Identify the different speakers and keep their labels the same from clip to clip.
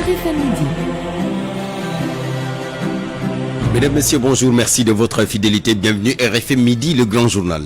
Speaker 1: RFM Midi.
Speaker 2: Mesdames, Messieurs, bonjour, merci de votre fidélité. Bienvenue RFM Midi, le grand journal.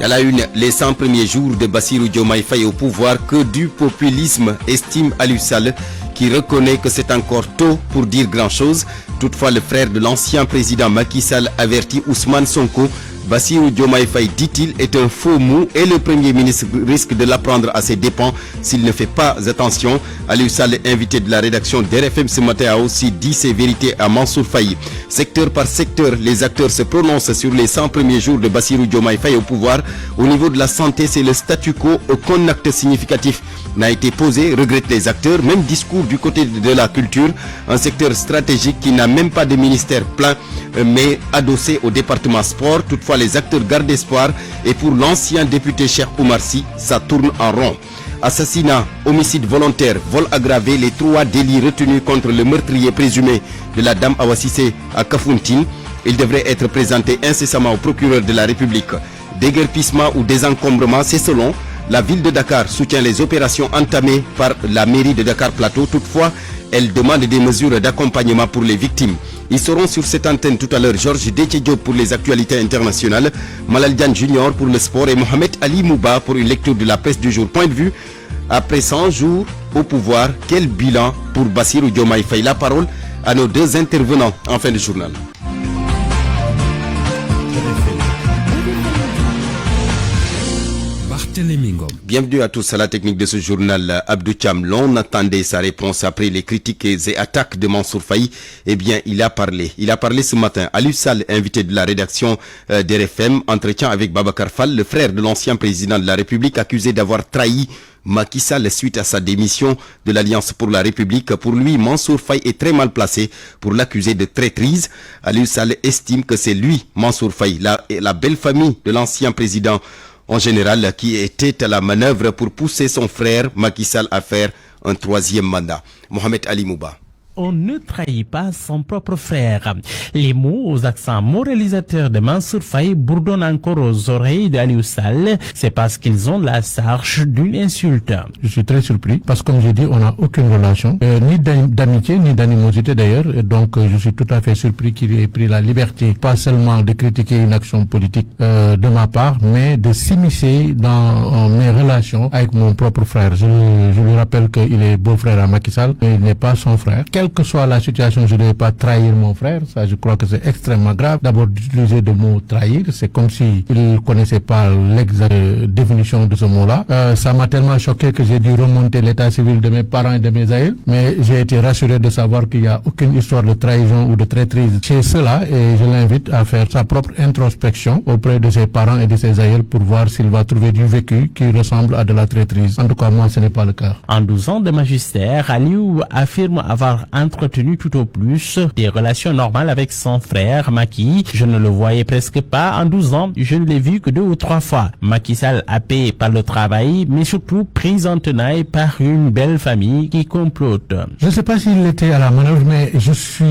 Speaker 2: À la une, les 100 premiers jours de Bassirou Diomaye Faye au pouvoir, que du populisme, estime Aliou Sall, qui reconnaît que c'est encore tôt pour dire grand-chose. Toutefois, le frère de l'ancien président Macky Sall avertit Ousmane Sonko. Bassirou Diomaye Faye, dit-il, est un faux mou et le Premier ministre risque de l'apprendre à ses dépens s'il ne fait pas attention. Aliou Sall, invité de la rédaction d'RFM ce matin, a aussi dit ses vérités à Mansour Faye. Secteur par secteur, les acteurs se prononcent sur les 100 premiers jours de Bassirou Diomaye Faye au pouvoir. Au niveau de la santé, c'est le statu quo. Aucun acte significatif n'a été posé, regrettent les acteurs. Même discours du côté de la culture, un secteur stratégique qui n'a même pas de ministère plein, mais adossé au département sport. Toutefois, les acteurs gardent espoir et pour l'ancien député Cheikh Oumar Sy, ça tourne en rond. Assassinat, homicide volontaire, vol aggravé, les 3 délits retenus contre le meurtrier présumé de la dame Awa Cissé à Kafountine. Il devrait être présenté incessamment au procureur de la République. Déguerpissement ou désencombrement, c'est selon. La ville de Dakar soutient les opérations entamées par la mairie de Dakar Plateau. Toutefois, elle demande des mesures d'accompagnement pour les victimes. Ils seront sur cette antenne tout à l'heure. Georges Déthié Diop pour les actualités internationales, Malal Diane Junior pour le sport et Mohamed Ali Mouba pour une lecture de la presse du jour. Point de vue, après 100 jours au pouvoir, quel bilan pour Bassirou Diomaye Faye? La parole à nos 2 intervenants en fin de journal. Bienvenue à tous à la technique de ce journal. Abdou Cham, l'on attendait sa réponse après les critiques et attaques de Mansour Faye. Eh bien, il a parlé. Il a parlé ce matin. Aliou Sall, invité de la rédaction d'RFM, entretien avec Babacar Fall, le frère de l'ancien président de la République, accusé d'avoir trahi Macky Sall suite à sa démission de l'Alliance pour la République. Pour lui, Mansour Faye est très mal placé pour l'accuser de traîtrise. Aliou Sall estime que c'est lui, Mansour Faye, la belle famille de l'ancien président en général, qui était à la manœuvre pour pousser son frère Macky Sall à faire un 3e mandat. Mohamed Ali Mouba.
Speaker 3: On ne trahit pas son propre frère. Les mots aux accents moralisateurs de Mansour Faye bourdonnent encore aux oreilles d'Aliou Sall. C'est parce qu'ils ont la charge d'une insulte.
Speaker 4: Je suis très surpris parce que, comme j'ai dit, on n'a aucune relation, ni d'amitié, ni d'animosité d'ailleurs. Et donc, je suis tout à fait surpris qu'il ait pris la liberté, pas seulement de critiquer une action politique de ma part, mais de s'immiscer dans mes relations avec mon propre frère. Je lui rappelle qu'il est beau-frère à Macky Sall, mais il n'est pas son frère. Quelle que soit la situation, je ne vais pas trahir mon frère. Ça, je crois que c'est extrêmement grave. D'abord, d'utiliser le mot trahir, c'est comme si il ne connaissait pas l'exacte définition de ce mot-là. Ça m'a tellement choqué que j'ai dû remonter l'état civil de mes parents et de mes aïeux. Mais j'ai été rassuré de savoir qu'il n'y a aucune histoire de trahison ou de traîtrise chez ceux-là. Et je l'invite à faire sa propre introspection auprès de ses parents et de ses aïeux pour voir s'il va trouver du vécu qui ressemble à de la traîtrise. En tout cas, moi, ce n'est pas le cas.
Speaker 3: En 12 ans de magistère, Aliou affirme avoir entretenu tout au plus des relations normales avec son frère Macky. Je ne le voyais presque pas en 12 ans. Je ne l'ai vu que 2 ou 3 fois. Macky Sall happé par le travail, mais surtout pris en tenaille par une belle famille qui complote.
Speaker 4: Je ne sais pas s'il était à la manœuvre, mais je suis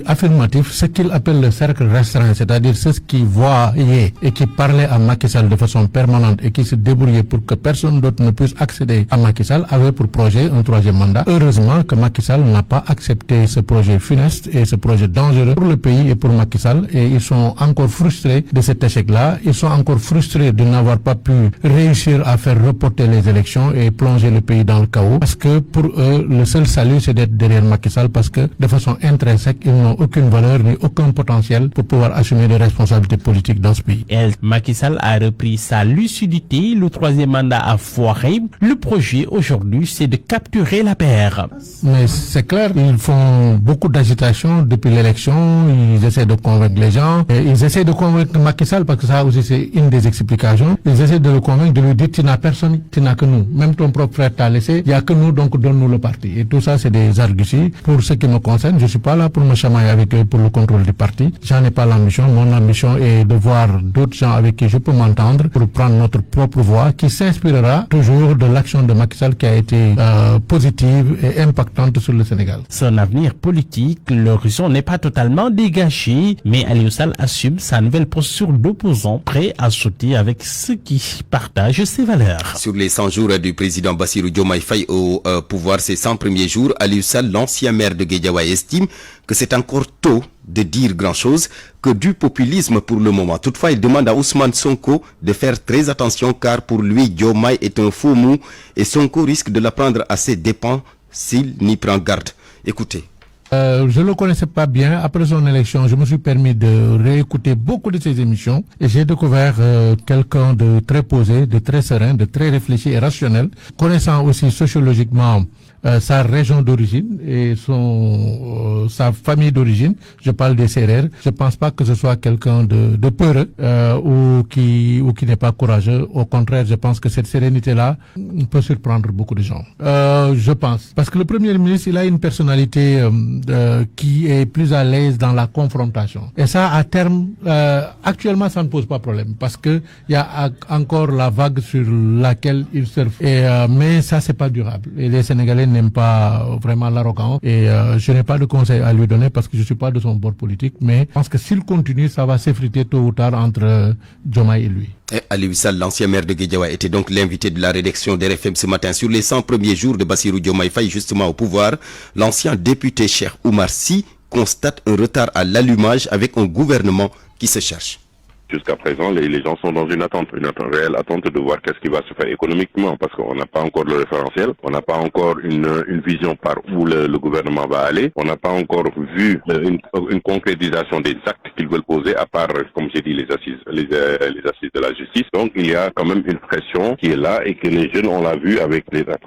Speaker 4: affirmatif. Ce qu'il appelle le cercle restreint, c'est-à-dire ceux qui voyaient et qui parlaient à Macky Sall de façon permanente et qui se débrouillaient pour que personne d'autre ne puisse accéder à Macky Sall, avaient pour projet un 3e mandat. Heureusement que Macky Sall n'a pas accepté ce projet funeste et ce projet dangereux pour le pays et pour Macky Sall, et ils sont encore frustrés de cet échec-là. Ils sont encore frustrés de n'avoir pas pu réussir à faire reporter les élections et plonger le pays dans le chaos, parce que pour eux, le seul salut, c'est d'être derrière Macky Sall, parce que de façon intrinsèque, ils n'ont aucune valeur ni aucun potentiel pour pouvoir assumer des responsabilités politiques dans ce pays.
Speaker 3: Macky Sall a repris sa lucidité, le 3e mandat a foiré. Le projet aujourd'hui, c'est de capturer la paire.
Speaker 4: Mais c'est clair, ils font beaucoup d'agitation depuis l'élection, ils essaient de convaincre les gens, et ils essaient de convaincre Macky Sall, parce que ça aussi c'est une des explications. Ils essaient de le convaincre, de lui dire tu n'as personne, tu n'as que nous. Même ton propre frère t'a laissé, il n'y a que nous, donc donne-nous le parti. Et tout ça c'est des arguties. Pour ce qui me concerne, je suis pas là pour me chamailler avec eux pour le contrôle du parti. J'en ai pas l'ambition. Mon ambition est de voir d'autres gens avec qui je peux m'entendre pour prendre notre propre voie qui s'inspirera toujours de l'action de Macky Sall qui a été positive et impactante sur le Sénégal. Sénégal.
Speaker 3: Son avenir politique, l'horizon n'est pas totalement dégagé, mais Aliou Sall assume sa nouvelle posture d'opposant, prêt à sauter avec ceux qui partagent ses valeurs.
Speaker 2: Sur les 100 jours du président Bassirou Diomaye Faye au pouvoir, ces 100 premiers jours, Aliou Sall, l'ancien maire de Guédiawaye, estime que c'est encore tôt de dire grand-chose, que du populisme pour le moment. Toutefois, il demande à Ousmane Sonko de faire très attention car pour lui, Diomaye est un faux mot et Sonko risque de la prendre à ses dépens s'il n'y prend garde. Écoutez.
Speaker 4: Je ne le connaissais pas bien. Après son élection, je me suis permis de réécouter beaucoup de ses émissions et j'ai découvert quelqu'un de très posé, de très serein, de très réfléchi et rationnel, connaissant aussi sociologiquement sa région d'origine et sa famille d'origine. Je parle des Sérères. Je pense pas que ce soit quelqu'un de peureux ou qui n'est pas courageux. Au contraire, je pense que cette sérénité-là peut surprendre beaucoup de gens. Je pense. Parce que le Premier ministre, il a une personnalité qui est plus à l'aise dans la confrontation. Et ça, à terme, actuellement, ça ne pose pas problème parce que il y a encore la vague sur laquelle il surfe. Mais ça, c'est pas durable. Et les Sénégalais n'aime pas vraiment l'arrogance et je n'ai pas de conseil à lui donner parce que je suis pas de son bord politique, mais je pense que s'il continue, ça va s'effriter tôt ou tard entre Diomaye et lui.
Speaker 2: Aliou Sall, l'ancien maire de Guédiawaye, était donc l'invité de la rédaction d'RFM ce matin. Sur les 100 premiers jours de Bassirou Diomaye Faye, justement au pouvoir, l'ancien député Cheikh Oumar Sy constate un retard à l'allumage avec un gouvernement qui se cherche.
Speaker 1: Jusqu'à présent, les gens sont dans une réelle attente de voir qu'est-ce qui va se faire économiquement, parce qu'on n'a pas encore le référentiel, on n'a pas encore une vision par où le gouvernement va aller, on n'a pas encore vu une concrétisation des actes qu'ils veulent poser, à part, comme j'ai dit, les assises de la justice. Donc, il y a quand même une pression qui est là et que les jeunes, on l'a vu à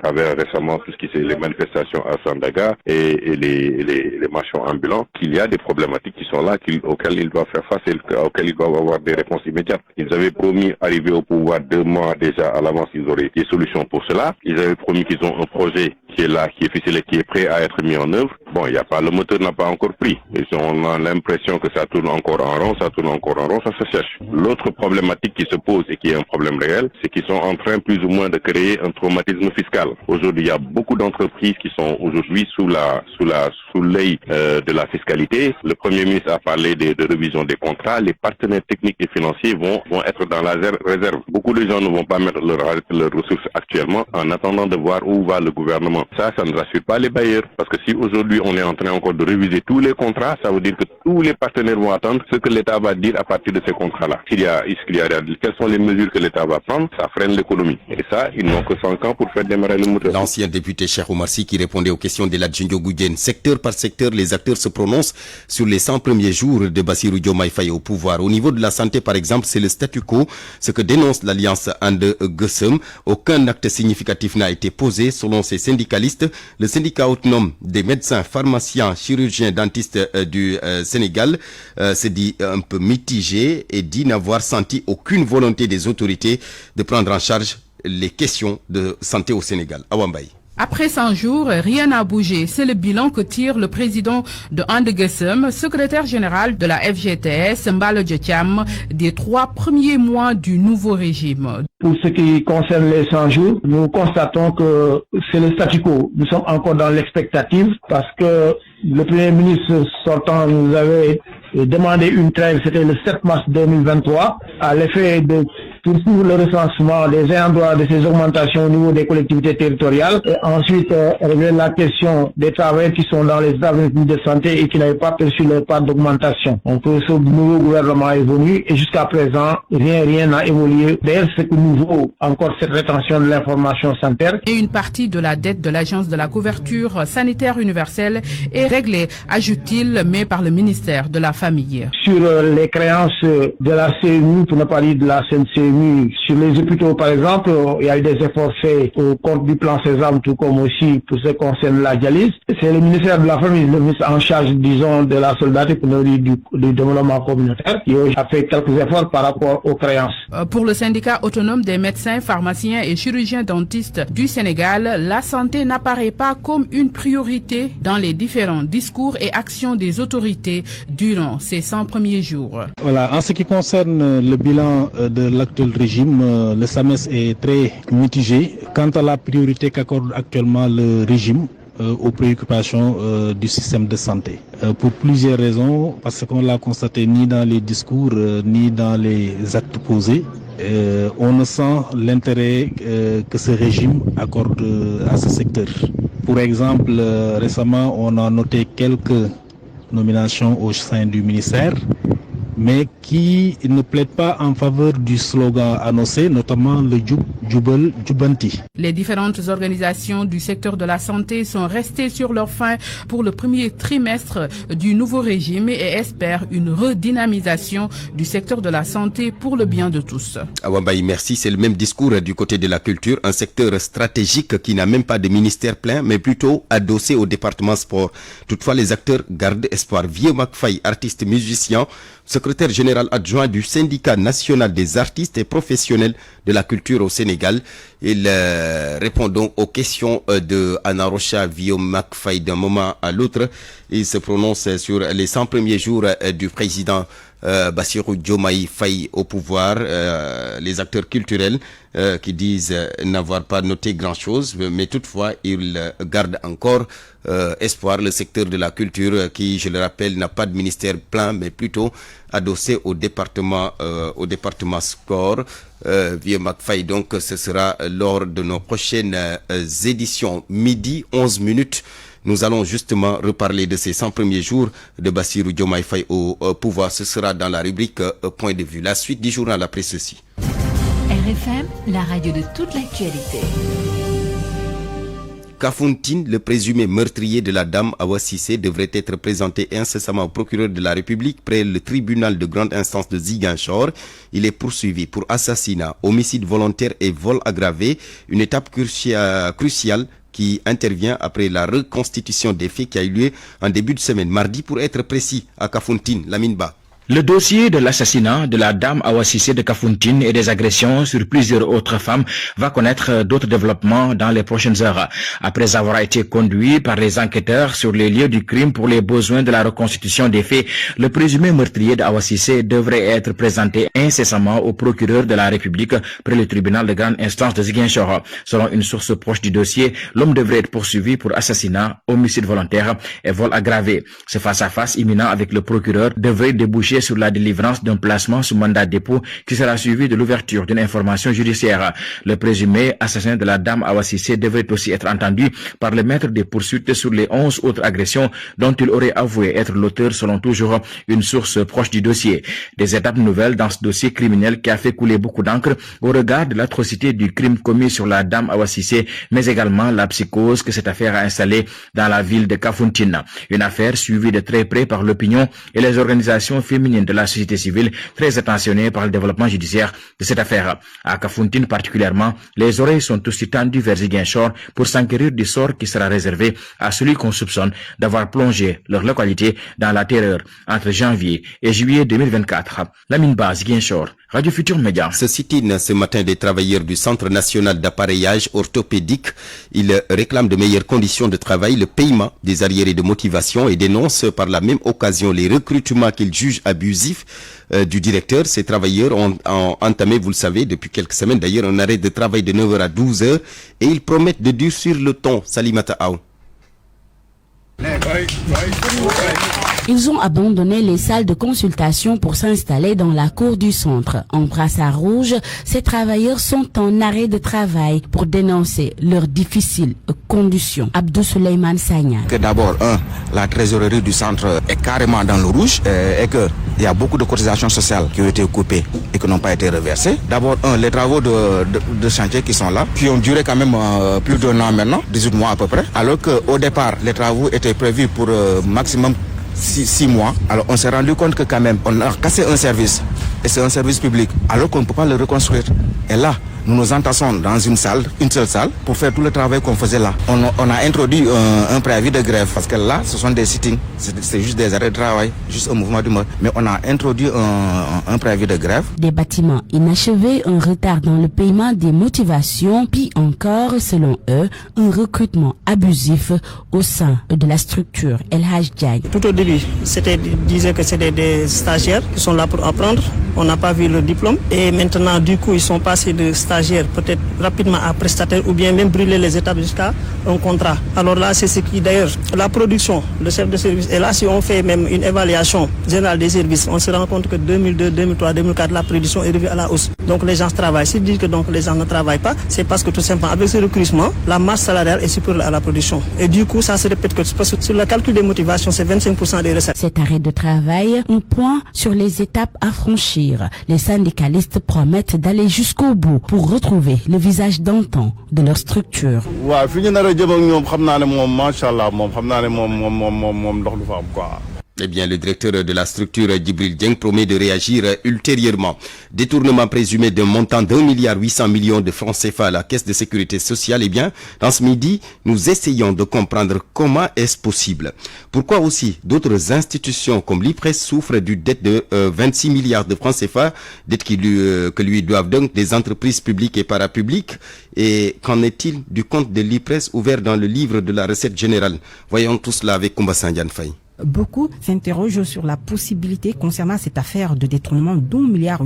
Speaker 1: travers récemment tout ce qui c'est les manifestations à Sandaga et les marchands ambulants, qu'il y a des problématiques qui sont là, auxquelles ils doivent faire face et auxquelles ils doivent avoir des réponses immédiates. Ils avaient promis, arriver au pouvoir 2 mois déjà à l'avance, ils auraient des solutions pour cela. Ils avaient promis qu'ils ont un projet qui est là, qui est ficelé, qui est prêt à être mis en œuvre. Bon, le moteur n'a pas encore pris. On a l'impression que ça tourne encore en rond, ça se cherche. L'autre problématique qui se pose et qui est un problème réel, c'est qu'ils sont en train plus ou moins de créer un traumatisme fiscal. Aujourd'hui, il y a beaucoup d'entreprises qui sont aujourd'hui sous l'œil de la fiscalité. Le Premier ministre a parlé de révision des contrats. Les partenaires techniques et financiers vont être dans la réserve. Beaucoup de gens ne vont pas mettre leurs ressources actuellement en attendant de voir où va le gouvernement. Ça ne rassure pas les bailleurs. Parce que si aujourd'hui on est en train encore de réviser tous les contrats, ça veut dire que tous les partenaires vont attendre ce que l'État va dire à partir de ces contrats-là. Quelles sont les mesures que l'État va prendre, ça freine l'économie. Et ça, ils n'ont que 5 ans pour faire démarrer le moteur.
Speaker 2: L'ancien député Cheikh Oumar Sy qui répondait aux questions de Ladjindio Goudjen. Secteur par secteur, les acteurs se prononcent sur les 100 premiers jours de Bassirou Diomaye Faye au pouvoir. Au niveau de la santé, par exemple, c'est le statu quo, ce que dénonce l'alliance Ande Gueusseum. Aucun acte significatif n'a été posé, selon ces syndicalistes. Le syndicat autonome des médecins, pharmaciens, chirurgiens, dentistes du Sénégal se dit un peu mitigé et dit n'avoir senti aucune volonté des autorités de prendre en charge les questions de santé au Sénégal. Awambaye.
Speaker 5: Après 100 jours, rien n'a bougé. C'est le bilan que tire le président de Ande Gueusseum, secrétaire général de la FGTS, Mbalo Djethiam, des 3 premiers mois du nouveau régime.
Speaker 6: Pour ce qui concerne les 100 jours, nous constatons que c'est le statu quo. Nous sommes encore dans l'expectative parce que le Premier ministre sortant nous avait demandé une trêve, c'était le 7 mars 2023, à l'effet de poursuivre le recensement des ayants droit de ces augmentations au niveau des collectivités territoriales et ensuite régler la question des travailleurs qui sont dans les établissements de santé et qui n'avaient pas perçu leur part d'augmentation. Donc ce nouveau gouvernement est venu et jusqu'à présent, rien n'a évolué. D'ailleurs, c'est que nous vaut encore cette rétention de l'information sanitaire.
Speaker 5: Et une partie de la dette de l'Agence de la couverture sanitaire universelle est réglée, ajoute-t-il, mais par le ministère de la Famille.
Speaker 6: Sur les créances de la CMU, pour ne pas dire de la CNCMU, sur les hôpitaux par exemple, il y a eu des efforts faits au compte du plan Sésame, tout comme aussi pour ce qui concerne la dialyse. C'est le ministère de la Famille, le ministre en charge, disons, de la solidarité pour du développement communautaire, qui a fait quelques efforts par rapport aux créances.
Speaker 5: Pour le syndicat autonome des médecins, pharmaciens et chirurgiens dentistes du Sénégal, la santé n'apparaît pas comme une priorité dans les différents discours et actions des autorités durant ces 100 premiers jours.
Speaker 7: Voilà, en ce qui concerne le bilan de l'actuel régime, le SAMES est très mitigé. Quant à la priorité qu'accorde actuellement le régime, aux préoccupations du système de santé. Pour plusieurs raisons, parce qu'on l'a constaté ni dans les discours ni dans les actes posés. On ne sent l'intérêt que ce régime accorde à ce secteur. Pour exemple, récemment, on a noté quelques nominations au sein du ministère, mais qui ne plaident pas en faveur du slogan annoncé, notamment le Jubal Jubanti.
Speaker 5: Les différentes organisations du secteur de la santé sont restées sur leur faim pour le premier trimestre du nouveau régime et espèrent une redynamisation du secteur de la santé pour le bien de tous.
Speaker 2: Awambaï, merci. C'est le même discours du côté de la culture, un secteur stratégique qui n'a même pas de ministère plein, mais plutôt adossé au département sport. Toutefois, les acteurs gardent espoir. Vieux Macfaï, artiste musicien, secrétaire général adjoint du syndicat national des artistes et professionnels de la culture au Sénégal. Il répond donc aux questions de Anna Rocha Vio Macfaï d'un moment à l'autre. Il se prononce sur les 100 premiers jours du président Bassirou Diomaye Faye au pouvoir, les acteurs culturels qui disent n'avoir pas noté grand-chose, mais toutefois ils gardent encore espoir. Le secteur de la culture qui, je le rappelle, n'a pas de ministère plein, mais plutôt adossé au département sport. Vieux Macfaï, donc ce sera lors de nos prochaines éditions. Midi 11 minutes. Nous allons justement reparler de ces 100 premiers jours de Bassirou Diomaye Faye au pouvoir. Ce sera dans la rubrique Point de vue. La suite du journal après ceci.
Speaker 8: RFM, la radio de toute l'actualité.
Speaker 2: Kafountine, le présumé meurtrier de la dame Awa Cissé, devrait être présenté incessamment au procureur de la République près le tribunal de grande instance de Ziguinchor. Il est poursuivi pour assassinat, homicide volontaire et vol aggravé, une étape cruciale qui intervient après la reconstitution des faits qui a eu lieu en début de semaine, mardi pour être précis, à Kafountine, Lamine Ba.
Speaker 9: Le dossier de l'assassinat de la dame Awa Cissé de Kafountine et des agressions sur plusieurs autres femmes va connaître d'autres développements dans les prochaines heures. Après avoir été conduit par les enquêteurs sur les lieux du crime pour les besoins de la reconstitution des faits, le présumé meurtrier d'Awa Cissé devrait être présenté incessamment au procureur de la République près le tribunal de grande instance de Ziguinchor. Selon une source proche du dossier, l'homme devrait être poursuivi pour assassinat, homicide volontaire et vol aggravé. Ce face-à-face imminent avec le procureur devrait déboucher sur la délivrance d'un placement sous mandat de dépôt qui sera suivi de l'ouverture d'une information judiciaire. Le présumé assassin de la dame Awa Cissé devrait aussi être entendu par le maître des poursuites sur les 11 autres agressions dont il aurait avoué être l'auteur selon toujours une source proche du dossier. Des étapes nouvelles dans ce dossier criminel qui a fait couler beaucoup d'encre au regard de l'atrocité du crime commis sur la dame Awa Cissé, mais également la psychose que cette affaire a installée dans la ville de Kafountine. Une affaire suivie de très près par l'opinion et les organisations féminines de la société civile, très attentionnée par le développement judiciaire de cette affaire. À Kafountine particulièrement, les oreilles sont aussi tendues vers Ziguinchor pour s'enquérir du sort qui sera réservé à celui qu'on soupçonne d'avoir plongé leur localité dans la terreur entre janvier et juillet 2024. Lamine Ba, Ziguinchor, Radio Futur Média.
Speaker 2: Se sit-in ce matin des travailleurs du Centre national d'appareillage orthopédique. Ils réclament de meilleures conditions de travail, le paiement des arriérés de motivation et dénoncent par la même occasion les recrutements qu'ils jugent abusifs du directeur. Ces travailleurs ont entamé, vous le savez, depuis quelques semaines d'ailleurs, un arrêt de travail de 9h à 12h et ils promettent de durcir le ton. Salimata Aou.
Speaker 10: Ils ont abandonné les salles de consultation pour s'installer dans la cour du centre. En brassard rouge, ces travailleurs sont en arrêt de travail pour dénoncer leurs difficiles conditions. Abdou Suleiman Sagna.
Speaker 11: Que d'abord, la trésorerie du centre est carrément dans le rouge et qu'il y a beaucoup de cotisations sociales qui ont été coupées et qui n'ont pas été reversées. D'abord, les travaux de chantier qui sont là, qui ont duré quand même plus d'un an maintenant, 18 mois à peu près, alors qu'au départ, les travaux étaient prévus pour maximum 6 mois. Alors on s'est rendu compte que quand même on a cassé un service et c'est un service public alors qu'on ne peut pas le reconstruire. Et là, nous nous entassons dans une seule salle pour faire tout le travail qu'on faisait là. On a introduit un préavis de grève parce que là, ce sont des sittings, c'est juste des arrêts de travail, juste un mouvement d'humeur. Mais on a introduit un préavis de grève.
Speaker 10: Des bâtiments inachevés, un retard dans le paiement des motivations, puis encore, selon eux, un recrutement abusif au sein de la structure El Hadj Diagne.
Speaker 12: Tout au début, disait que c'était des stagiaires qui sont là pour apprendre. On n'a pas vu le diplôme. Et maintenant, du coup, ils sont passés de stagiaires stagiaires peut-être rapidement à prestataires ou bien même brûler les étapes jusqu'à un contrat. Alors là, c'est ce qui d'ailleurs, la production, le chef de service, et là si on fait même une évaluation générale des services, on se rend compte que 2002, 2003, 2004, la production est revue à la hausse. Donc les gens travaillent. S'ils disent que donc les gens ne travaillent pas, c'est parce que tout simplement avec ce recrutement, la masse salariale est supérieure à la production. Et du coup, ça se répète que parce que sur le calcul des motivations, c'est 25% des recettes.
Speaker 10: Cet arrêt de travail, un point sur les étapes à franchir. Les syndicalistes promettent d'aller jusqu'au bout pour retrouver le visage d'antan de leur structure.
Speaker 2: Eh bien, le directeur de la structure, Djibril Dieng, promet de réagir ultérieurement. Détournement présumé d'un montant d'1,8 milliard de francs CFA à la Caisse de sécurité sociale. Eh bien, dans ce midi, nous essayons de comprendre comment est-ce possible. Pourquoi aussi d'autres institutions comme l'IPRES souffrent d'une dette de 26 milliards de francs CFA, dette que lui doivent donc des entreprises publiques et parapubliques. Et qu'en est-il du compte de l'IPRES ouvert dans le livre de la recette générale? Voyons tout cela avec Koumba Sandiane Faye.
Speaker 13: Beaucoup s'interrogent sur la possibilité concernant cette affaire de détournement d'1,8 milliard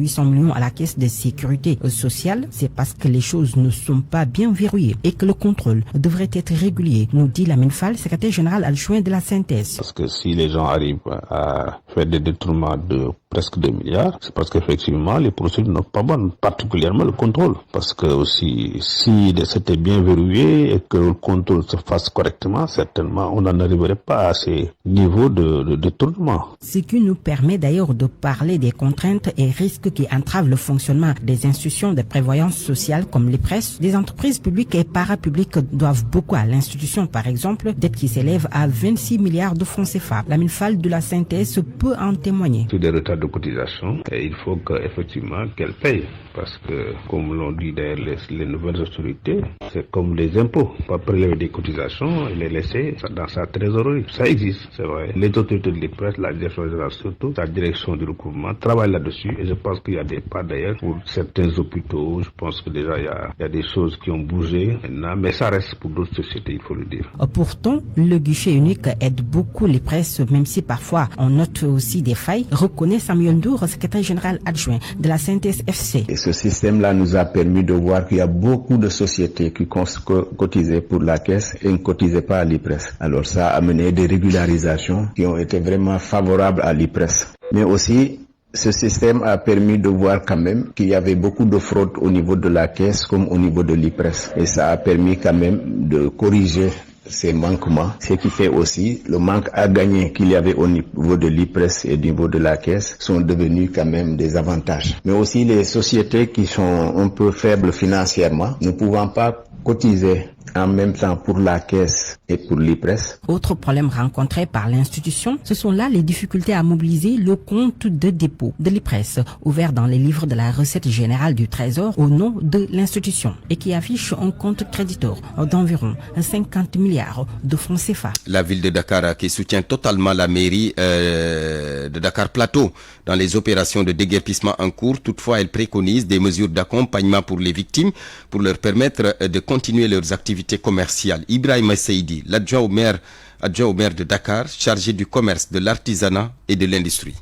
Speaker 13: à la Caisse de sécurité sociale. C'est parce que les choses ne sont pas bien verrouillées et que le contrôle devrait être régulier, nous dit Lamine Fall, secrétaire général adjoint de la synthèse.
Speaker 14: Parce que si les gens arrivent à faire des détournements de presque 2 milliards, c'est parce qu'effectivement les procédures n'ont pas bonnes, particulièrement le contrôle. Parce que aussi, si c'était bien verrouillé et que le contrôle se fasse correctement, certainement on n'en arriverait pas à ces niveaux de détournement.
Speaker 13: Ce qui nous permet d'ailleurs de parler des contraintes et risques qui entravent le fonctionnement des institutions de prévoyance sociale comme l'IPRES. Des entreprises publiques et parapubliques doivent beaucoup à l'institution, par exemple, dette qui s'élève à 26 milliards de francs CFA. Lamine Fall de la synthèse peut en témoigner.
Speaker 14: Sur des retards de cotisation, et il faut qu'effectivement qu'elles payent. Parce que, comme l'ont dit d'ailleurs les nouvelles autorités, c'est comme les impôts. Pas prélever des cotisations et les laisser dans sa trésorerie. Ça existe, c'est vrai. Les autorités de l'IPRES, la direction générale surtout, la direction du recouvrement, travaillent là-dessus. Et je pense qu'il y a des pas d'ailleurs pour certains hôpitaux. Je pense que déjà il y a des choses qui ont bougé maintenant. Mais ça reste pour d'autres sociétés, il faut le dire.
Speaker 13: Pourtant, le guichet unique aide beaucoup l'IPRES, même si parfois on note aussi des failles, reconnaît Samuel Ndour, secrétaire général adjoint de la synthèse FC.
Speaker 15: Et ce système-là nous a permis de voir qu'il y a beaucoup de sociétés qui cotisaient pour la caisse et ne cotisaient pas à l'IPRES. Alors ça a amené des régularisations qui ont été vraiment favorables à l'IPRES. Mais aussi, ce système a permis de voir quand même qu'il y avait beaucoup de fraude au niveau de la caisse comme au niveau de l'IPRES. Et ça a permis quand même de corriger ces manquements, ce qui fait aussi le manque à gagner qu'il y avait au niveau de l'IPRES et au niveau de la caisse sont devenus quand même des avantages. Mais aussi les sociétés qui sont un peu faibles financièrement, ne pouvant pas cotiser en même temps pour la caisse et pour l'IPRES.
Speaker 13: Autre problème rencontré par l'institution, ce sont là les difficultés à mobiliser le compte de dépôt de l'IPRES, ouvert dans les livres de la recette générale du Trésor au nom de l'institution et qui affiche un compte créditeur d'environ 50 milliards de francs CFA.
Speaker 2: La ville de Dakar qui soutient totalement la mairie de Dakar Plateau dans les opérations de déguerpissement en cours. Toutefois, elle préconise des mesures d'accompagnement pour les victimes pour leur permettre de continuer leurs activités commerciales. Ibrahim Seydi, l'adjoint au maire de Dakar, chargé du commerce, de l'artisanat et de l'industrie.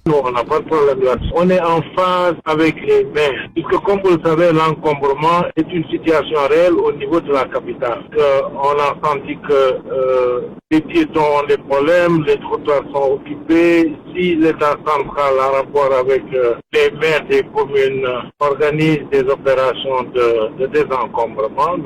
Speaker 16: Non, on n'a pas de problème là-dessus. On est en phase avec les maires. Puisque, comme vous le savez, l'encombrement est une situation réelle au niveau de la capitale. On a senti que les piétons ont des problèmes, les trottoirs sont occupés. Si l'État central, en rapport avec les maires des communes, organise des opérations de désencombrement,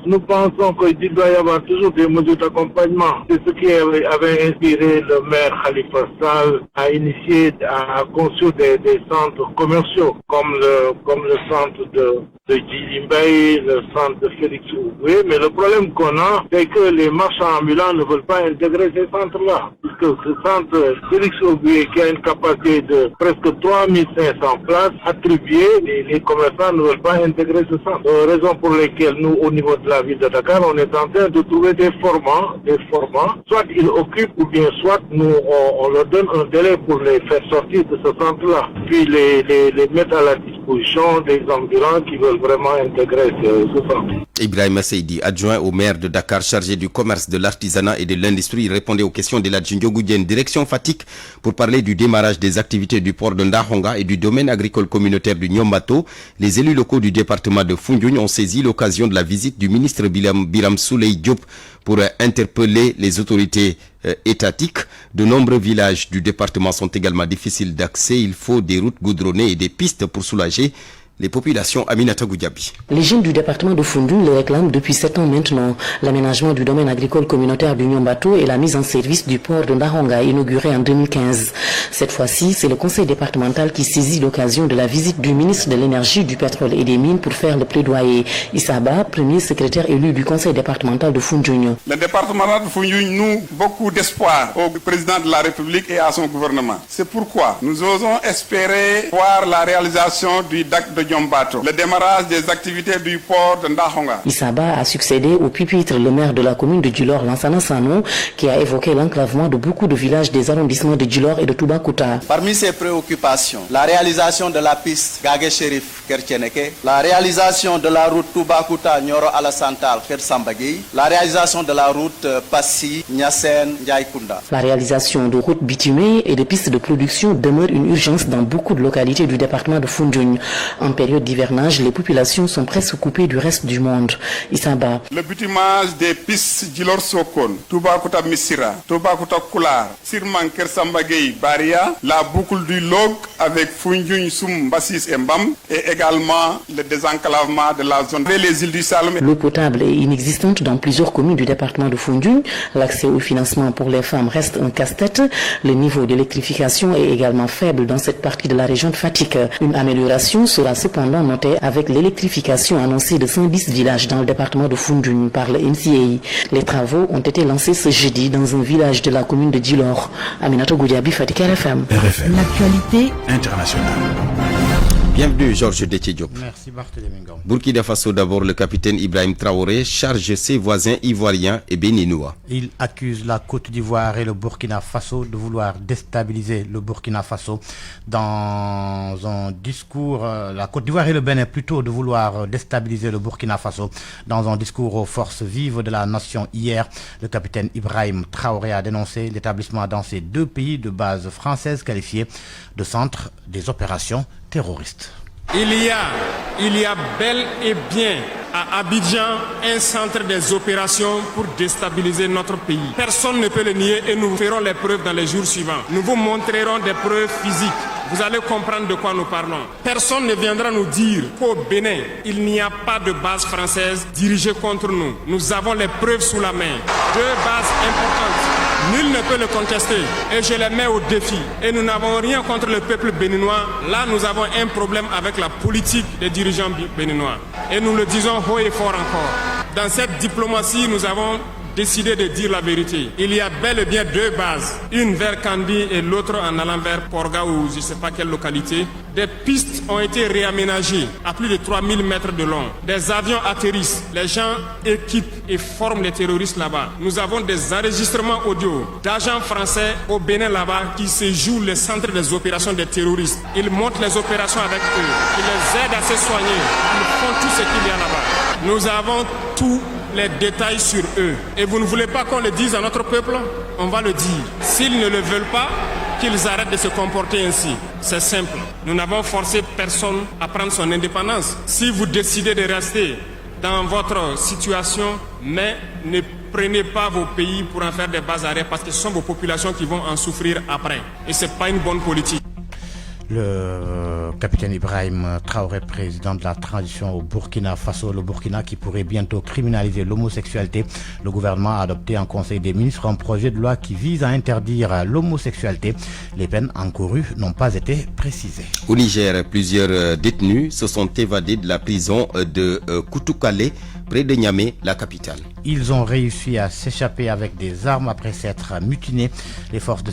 Speaker 16: nous pensons qu'il doit y avoir toujours des mesures d'accompagnement. C'est ce qui avait inspiré le maire Khalifa Sall à initier à construire des centres commerciaux comme le centre de Djilimbey, le centre de Félix Ouboué. Mais le problème qu'on a, c'est que les marchands ambulants ne veulent pas intégrer ces centres-là. Puisque ce centre Félix Ouboué, qui a une capacité de presque 3500 places attribuées, les commerçants ne veulent pas intégrer ce centre. Raison pour lesquelles nous, au niveau de la ville de Dakar, on est en train de trouver des formats. Soit ils occupent ou bien soit nous, on leur donne un délai pour les faire sortir de ce centre-là, puis les mettre à la disposition aux gens des environs qui veulent vraiment intégrer ce centre.
Speaker 2: Ibrahim Seydi, adjoint au maire de Dakar, chargé du commerce, de l'artisanat et de l'industrie, répondait aux questions de la Djindjogoudienne, direction Fatick, pour parler du démarrage des activités du port de Ndahonga et du domaine agricole communautaire du Nyombato. Les élus locaux du département de Foundiougne ont saisi l'occasion de la visite du ministre Biram Souley Diop pour interpeller les autorités étatiques. De nombreux villages du département sont également difficiles d'accès. Il faut des routes goudronnées et des pistes pour soulager les populations. Aminata Goudiaby.
Speaker 17: Les jeunes du département de Foundiougne le réclament depuis 7 ans maintenant. L'aménagement du domaine agricole communautaire du Nyombato et la mise en service du port de Ndahonga inauguré en 2015. Cette fois-ci, c'est le conseil départemental qui saisit l'occasion de la visite du ministre de l'énergie, du pétrole et des mines pour faire le plaidoyer. Issaba, premier secrétaire élu du conseil départemental de Foundiougne.
Speaker 18: Le département de Foundiougne noue beaucoup d'espoir au président de la République et à son gouvernement. C'est pourquoi nous osons espérer voir la réalisation du DAC de Nyombato, le démarrage des activités du port de Ndahonga.
Speaker 17: Issaba a succédé au pupitre le maire de la commune de Djilor, Lansana Sano, qui a évoqué l'enclavement de beaucoup de villages des arrondissements de Djilor et de Toubakouta.
Speaker 19: Parmi ses préoccupations, la réalisation de la piste Gagé-Chérif Kertieneke, la réalisation de la route Toubakouta Nyoro Alasantal Kersambagui, la réalisation de la route Passy Nyasen Ndiaykunda.
Speaker 17: La réalisation de routes bitumées et de pistes de production demeure une urgence dans beaucoup de localités du département de Foundiougne. En période d'hivernage, les populations sont presque coupées du reste du monde. Issaba.
Speaker 18: Le bitumage des pistes Djilor Sokone, Toubakouta Missira, Toubakouta Koular, Sirman Kersambagui Baria, la boucle du Log avec Foundiougne, Soum, Bassis et Mbam, et également le désenclavement de la zone les îles du Saloum.
Speaker 17: L'eau potable est inexistante dans plusieurs communes du département de Foundiougne. L'accès au financement pour les femmes reste un casse-tête. Le niveau d'électrification est également faible dans cette partie de la région de Fatick. Une amélioration sera cependant notée avec l'électrification annoncée de 110 villages dans le département de Foundiougne par le MCAI. Les travaux ont été lancés ce jeudi dans un village de la commune de Djilor. Aminata Goudiaby, Fatick RFM.
Speaker 8: L'actualité
Speaker 20: internationale.
Speaker 2: Bienvenue Georges Déthié Diop.
Speaker 20: Merci Barthélémy Ngom.
Speaker 2: Burkina Faso d'abord, le capitaine Ibrahim Traoré charge ses voisins ivoiriens et béninois.
Speaker 20: Il accuse la Côte d'Ivoire et le Burkina Faso de vouloir déstabiliser le Burkina Faso. Dans un discours, la Côte d'Ivoire et le Bénin plutôt de vouloir déstabiliser le Burkina Faso. Dans un discours aux forces vives de la nation hier, le capitaine Ibrahim Traoré a dénoncé l'établissement dans ces deux pays de base française qualifiée de centre des opérations terroristes.
Speaker 21: Il y a bel et bien à Abidjan un centre des opérations pour déstabiliser notre pays. Personne ne peut le nier et nous ferons les preuves dans les jours suivants. Nous vous montrerons des preuves physiques. Vous allez comprendre de quoi nous parlons. Personne ne viendra nous dire qu'au Bénin, il n'y a pas de base française dirigée contre nous. Nous avons les preuves sous la main. Deux bases importantes. Nul ne peut le contester et je les mets au défi. Et nous n'avons rien contre le peuple béninois. Là, nous avons un problème avec la politique des dirigeants béninois. Et nous le disons haut et fort encore. Dans cette diplomatie, nous avons décidé de dire la vérité. Il y a bel et bien deux bases, une vers Kandi et l'autre en allant vers Porga ou je ne sais pas quelle localité. Des pistes ont été réaménagées à plus de 3000 mètres de long. Des avions atterrissent, les gens équipent et forment les terroristes là-bas. Nous avons des enregistrements audio d'agents français au Bénin là-bas qui se jouent les centres des opérations des terroristes. Ils montent les opérations avec eux, ils les aident à se soigner, ils font tout ce qu'il y a là-bas. Nous avons tous les détails sur eux. Et vous ne voulez pas qu'on le dise à notre peuple? On va le dire. S'ils ne le veulent pas, qu'ils arrêtent de se comporter ainsi. C'est simple. Nous n'avons forcé personne à prendre son indépendance. Si vous décidez de rester dans votre situation, mais ne prenez pas vos pays pour en faire des bases arrêts parce que ce sont vos populations qui vont en souffrir après. Et ce n'est pas une bonne politique.
Speaker 20: Le capitaine Ibrahim Traoré, président de la transition au Burkina Faso, le Burkina qui pourrait bientôt criminaliser l'homosexualité. Le gouvernement a adopté en Conseil des ministres un projet de loi qui vise à interdire l'homosexualité. Les peines encourues n'ont pas été précisées.
Speaker 2: Au Niger, plusieurs détenus se sont évadés de la prison de Koutoukale, près de Niamey, la capitale.
Speaker 20: Ils ont réussi à s'échapper avec des armes après s'être mutinés. Les forces de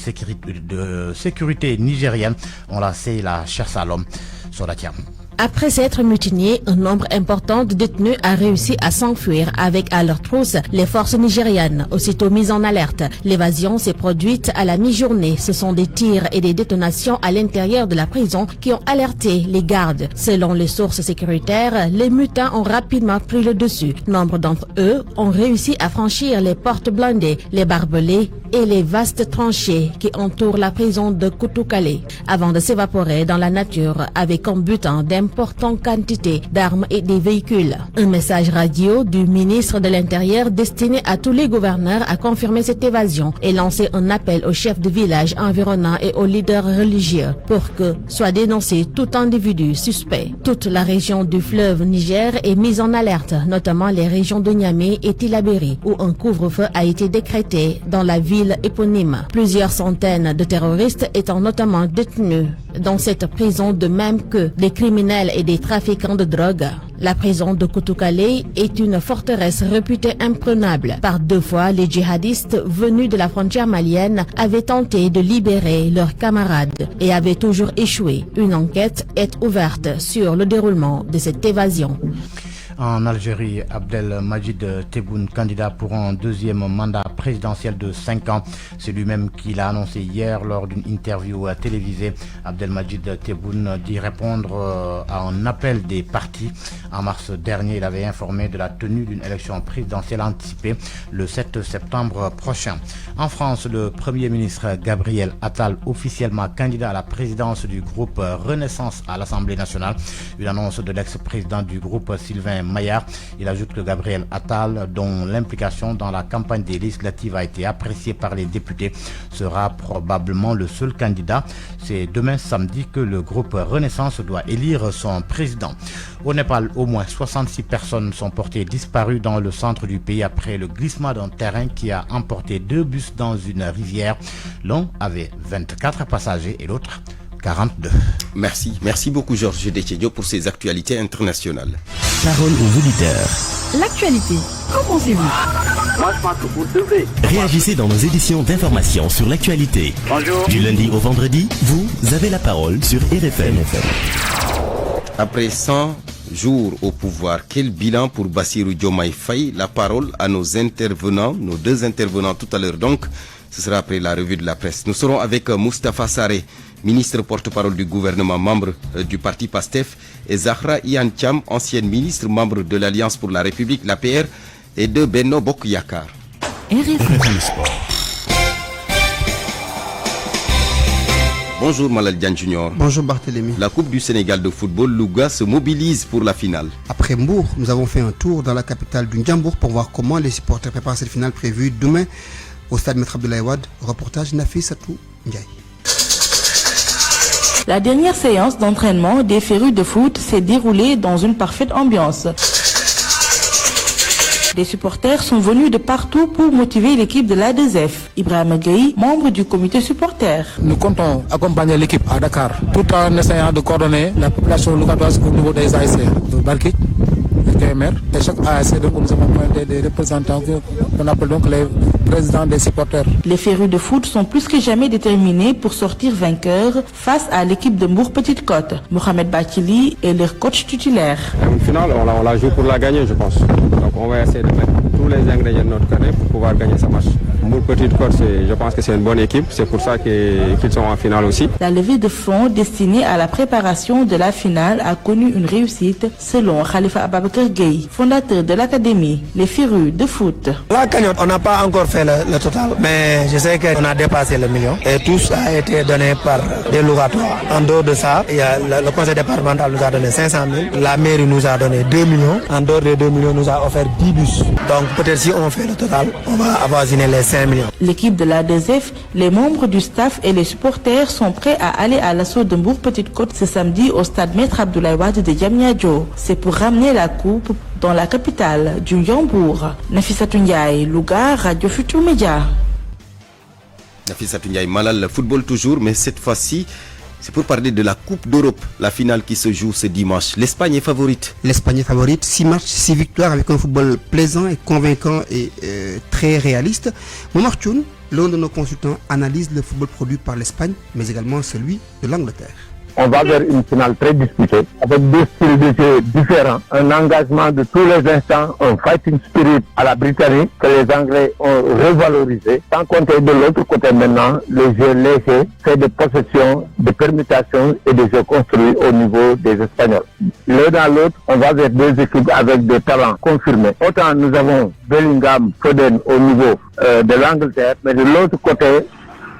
Speaker 20: sécurité nigériennes ont lancé la chasse à l'homme. Soratiam.
Speaker 3: Après s'être mutinié, un nombre important de détenus a réussi à s'enfuir avec à leur trousse les forces nigérianes, aussitôt mises en alerte. L'évasion s'est produite à la mi-journée. Ce sont des tirs et des détonations à l'intérieur de la prison qui ont alerté les gardes. Selon les sources sécuritaires, les mutins ont rapidement pris le dessus. Nombre d'entre eux ont réussi à franchir les portes blindées, les barbelés et les vastes tranchées qui entourent la prison de Koutoukale, avant de s'évaporer dans la nature avec comme butin d'importantes quantités d'armes et des véhicules. Un message radio du ministre de l'Intérieur destiné à tous les gouverneurs a confirmé cette évasion et lancé un appel aux chefs de village environnants et aux leaders religieux pour que soit dénoncé tout individu suspect. Toute la région du fleuve Niger est mise en alerte, notamment les régions de Niamey et Tillabéri, où un couvre-feu a été décrété dans la ville éponyme. Plusieurs centaines de terroristes étant notamment détenus dans cette prison, de même que des criminels et des trafiquants de drogue. La prison de Koutoukale est une forteresse réputée imprenable. Par 2 fois, les djihadistes venus de la frontière malienne avaient tenté de libérer leurs camarades et avaient toujours échoué. Une enquête est ouverte sur le déroulement de cette évasion.
Speaker 20: En Algérie, Abdelmajid Tebboune, candidat pour un 2e mandat présidentiel de 5 ans. C'est lui-même qui l'a annoncé hier lors d'une interview télévisée. Abdelmajid Tebboune dit répondre à un appel des partis. En mars dernier, il avait informé de la tenue d'une élection présidentielle anticipée le 7 septembre prochain. En France, le Premier ministre Gabriel Attal, officiellement candidat à la présidence du groupe Renaissance à l'Assemblée nationale. Une annonce de l'ex-président du groupe Sylvain Maillard. Il ajoute que Gabriel Attal, dont l'implication dans la campagne des législatives a été appréciée par les députés, sera probablement le seul candidat. C'est demain samedi que le groupe Renaissance doit élire son président. Au Népal, au moins 66 personnes sont portées disparues dans le centre du pays après le glissement d'un terrain qui a emporté 2 bus dans une rivière. L'un avait 24 passagers et l'autre 42.
Speaker 2: Merci beaucoup Georges Déthié pour ces actualités internationales.
Speaker 22: Parole aux auditeurs.
Speaker 23: L'actualité, qu'en pensez-vous?
Speaker 24: Moi je pense que vous devez.
Speaker 22: Réagissez dans nos éditions d'information sur l'actualité.
Speaker 24: Bonjour.
Speaker 22: Du lundi au vendredi, vous avez la parole sur RFM.
Speaker 2: Après 100 jours au pouvoir, quel bilan pour Bassirou Diomaye Faye? La parole à nos intervenants, nos 2 intervenants tout à l'heure donc. Ce sera après la revue de la presse. Nous serons avec Moustapha Sarré, ministre porte-parole du gouvernement, membre du parti PASTEF, et Zahra Iyane Thiam, ancienne ministre, membre de l'Alliance pour la République, l'APR, et de Benno Bokk Yakaar.
Speaker 22: RFM Sport.
Speaker 2: Bonjour Malal Diagne Junior.
Speaker 25: Bonjour Barthélémy.
Speaker 2: La Coupe du Sénégal de football, Louga se mobilise pour la finale.
Speaker 25: Après Mbour, nous avons fait un tour dans la capitale du Ndiambour pour voir comment les supporters préparent cette finale prévue demain au stade Maître Abdoulaye Wade. Reportage Nafissatou Ndiaye.
Speaker 23: La dernière séance d'entraînement des férus de foot s'est déroulée dans une parfaite ambiance. Des supporters sont venus de partout pour motiver l'équipe de l'A2F. Ibrahim Gueye, membre du comité supporter.
Speaker 26: Nous comptons accompagner l'équipe à Dakar tout en essayant de coordonner la population lougatoise au niveau des ASC de Barkik, KMR. Et chaque ASC, donc, nous avons des représentants qu'on appelle donc les présidents des supporters.
Speaker 23: Les férus de foot sont plus que jamais déterminés pour sortir vainqueurs face à l'équipe de Mbour Petite Côte. Mohamed Bakili est leur coach titulaire.
Speaker 27: Une finale, on la joue pour la gagner, je pense. Donc on va essayer de mettre tous les ingrédients de notre carré pour pouvoir gagner ce match. Mbour Petite Côte, je pense que c'est une bonne équipe. C'est pour ça qu'ils sont en finale aussi.
Speaker 23: La levée de fonds destinée à la préparation de la finale a connu une réussite selon Khalifa Ababakar Gueye, fondateur de l'académie Les Férus de foot.
Speaker 28: La cagnotte, on n'a pas encore fait le total, mais je sais qu'on a dépassé le million et tout ça a été donné par des locatoires. En dehors de ça, il y a le conseil départemental nous a donné 500 000, la mairie nous a donné 2 millions, en dehors des 2 millions nous a offert 10 bus. Donc peut-être si on fait le total, on va avoisiner les 5 millions.
Speaker 23: L'équipe de l'A2F, les membres du staff et les supporters sont prêts à aller à l'assaut de Mbour Petite Côte ce samedi au stade Maître Abdoulaye Wade de Diamniadio. C'est pour ramener la coupe dans la capitale du Ndiambour. Nafissatou Ndiaye, Louga, Radio Futur Média.
Speaker 2: Nafissatou Ndiaye, Malal, football toujours, mais cette fois-ci, c'est pour parler de la Coupe d'Europe, la finale qui se joue ce dimanche. L'Espagne est favorite.
Speaker 25: L'Espagne est favorite, 6 matchs, 6 victoires avec un football plaisant et convaincant et très réaliste. Momar Thioune, l'un de nos consultants, analyse le football produit par l'Espagne, mais également celui de l'Angleterre.
Speaker 16: on va vers une finale très disputée, avec deux styles de jeu différents, un engagement de tous les instants, un fighting spirit à la britannique que les Anglais ont revalorisé, sans compter de l'autre côté maintenant, le jeu léger, fait de possession, de permutation et de jeux construits au niveau des Espagnols. L'un dans l'autre, on va vers deux équipes avec des talents confirmés. Autant nous avons Bellingham, Foden au niveau de l'Angleterre, mais de l'autre côté,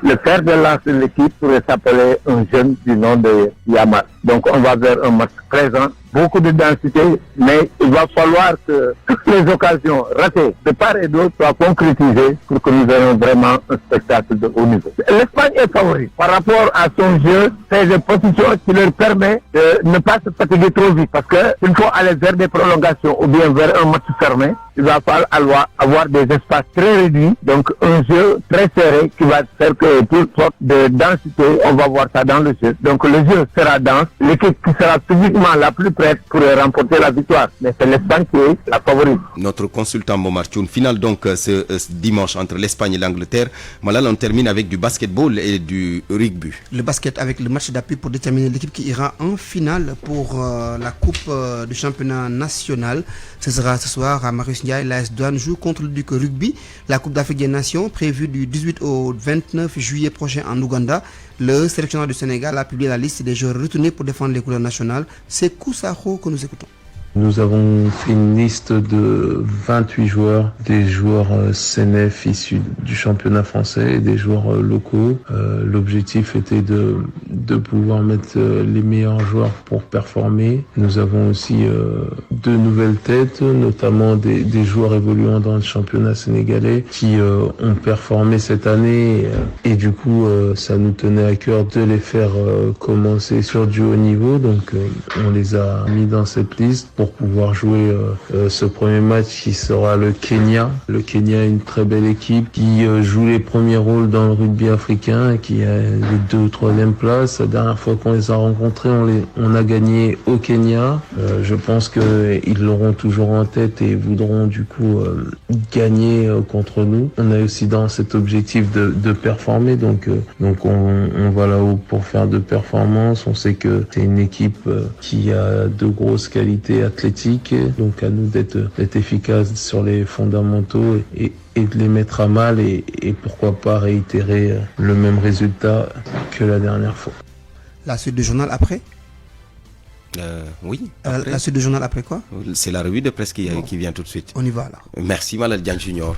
Speaker 16: le fer de lance de l'équipe pourrait s'appeler un jeune du nom de Yamal. Donc on va vers un match présent, beaucoup de densité, mais il va falloir que toutes les occasions ratées de part et d'autre soient concrétisées pour que nous ayons vraiment un spectacle de haut niveau. L'Espagne est favorite par rapport à son jeu, c'est une position qui leur permet de ne pas se fatiguer trop vite, parce qu'il faut aller vers des prolongations ou bien vers un match fermé. Il va falloir avoir des espaces très réduits, donc un jeu très serré qui va faire que toute sorte de densité, on va voir ça dans le jeu. Donc le jeu sera dense, l'équipe qui sera physiquement la plus prête pourrait remporter la victoire, mais c'est l'Espagne qui est la favorite.
Speaker 2: Notre consultant Momar Thioune, finale donc ce dimanche entre l'Espagne et l'Angleterre. Malal, on termine avec du basketball et du rugby.
Speaker 25: Le basket avec le match d'appui pour déterminer l'équipe qui ira en finale pour la Coupe du championnat national. Ce sera ce soir à Marius Ndiaye. L'AS Douanes joue contre le Duc Rugby. La Coupe d'Afrique des Nations prévue du 18 au 29 juillet prochain en Ouganda. Le sélectionneur du Sénégal a publié la liste des joueurs retenus pour défendre les couleurs nationales. C'est Koussaro que nous écoutons.
Speaker 1: Nous avons fait une liste de 28 joueurs, des joueurs CNF issus du championnat français et des joueurs locaux. L'objectif était de pouvoir mettre les meilleurs joueurs pour performer. Nous avons aussi deux nouvelles têtes, notamment des joueurs évoluant dans le championnat sénégalais qui ont performé cette année et du coup ça nous tenait à cœur de les faire commencer sur du haut niveau. Donc on les a mis dans cette liste pour pouvoir jouer ce premier match qui sera le Kenya. Le Kenya est une très belle équipe qui joue les premiers rôles dans le rugby africain et qui a les 2 ou 3e places. La dernière fois qu'on les a rencontrés, on a gagné au Kenya. Je pense qu'ils l'auront toujours en tête et voudront du coup gagner contre nous. On a aussi dans cet objectif de performer, donc on va là-haut pour faire de performances. On sait que c'est une équipe qui a de grosses qualités athlétiques, donc à nous d'être efficaces sur les fondamentaux et de les mettre à mal et pourquoi pas réitérer le même résultat que la dernière fois.
Speaker 25: La suite du journal après
Speaker 2: Oui.
Speaker 25: La suite du journal après quoi?
Speaker 2: C'est la revue de presse qui vient tout de suite.
Speaker 25: On y va là.
Speaker 2: Merci Malal Diagne Junior.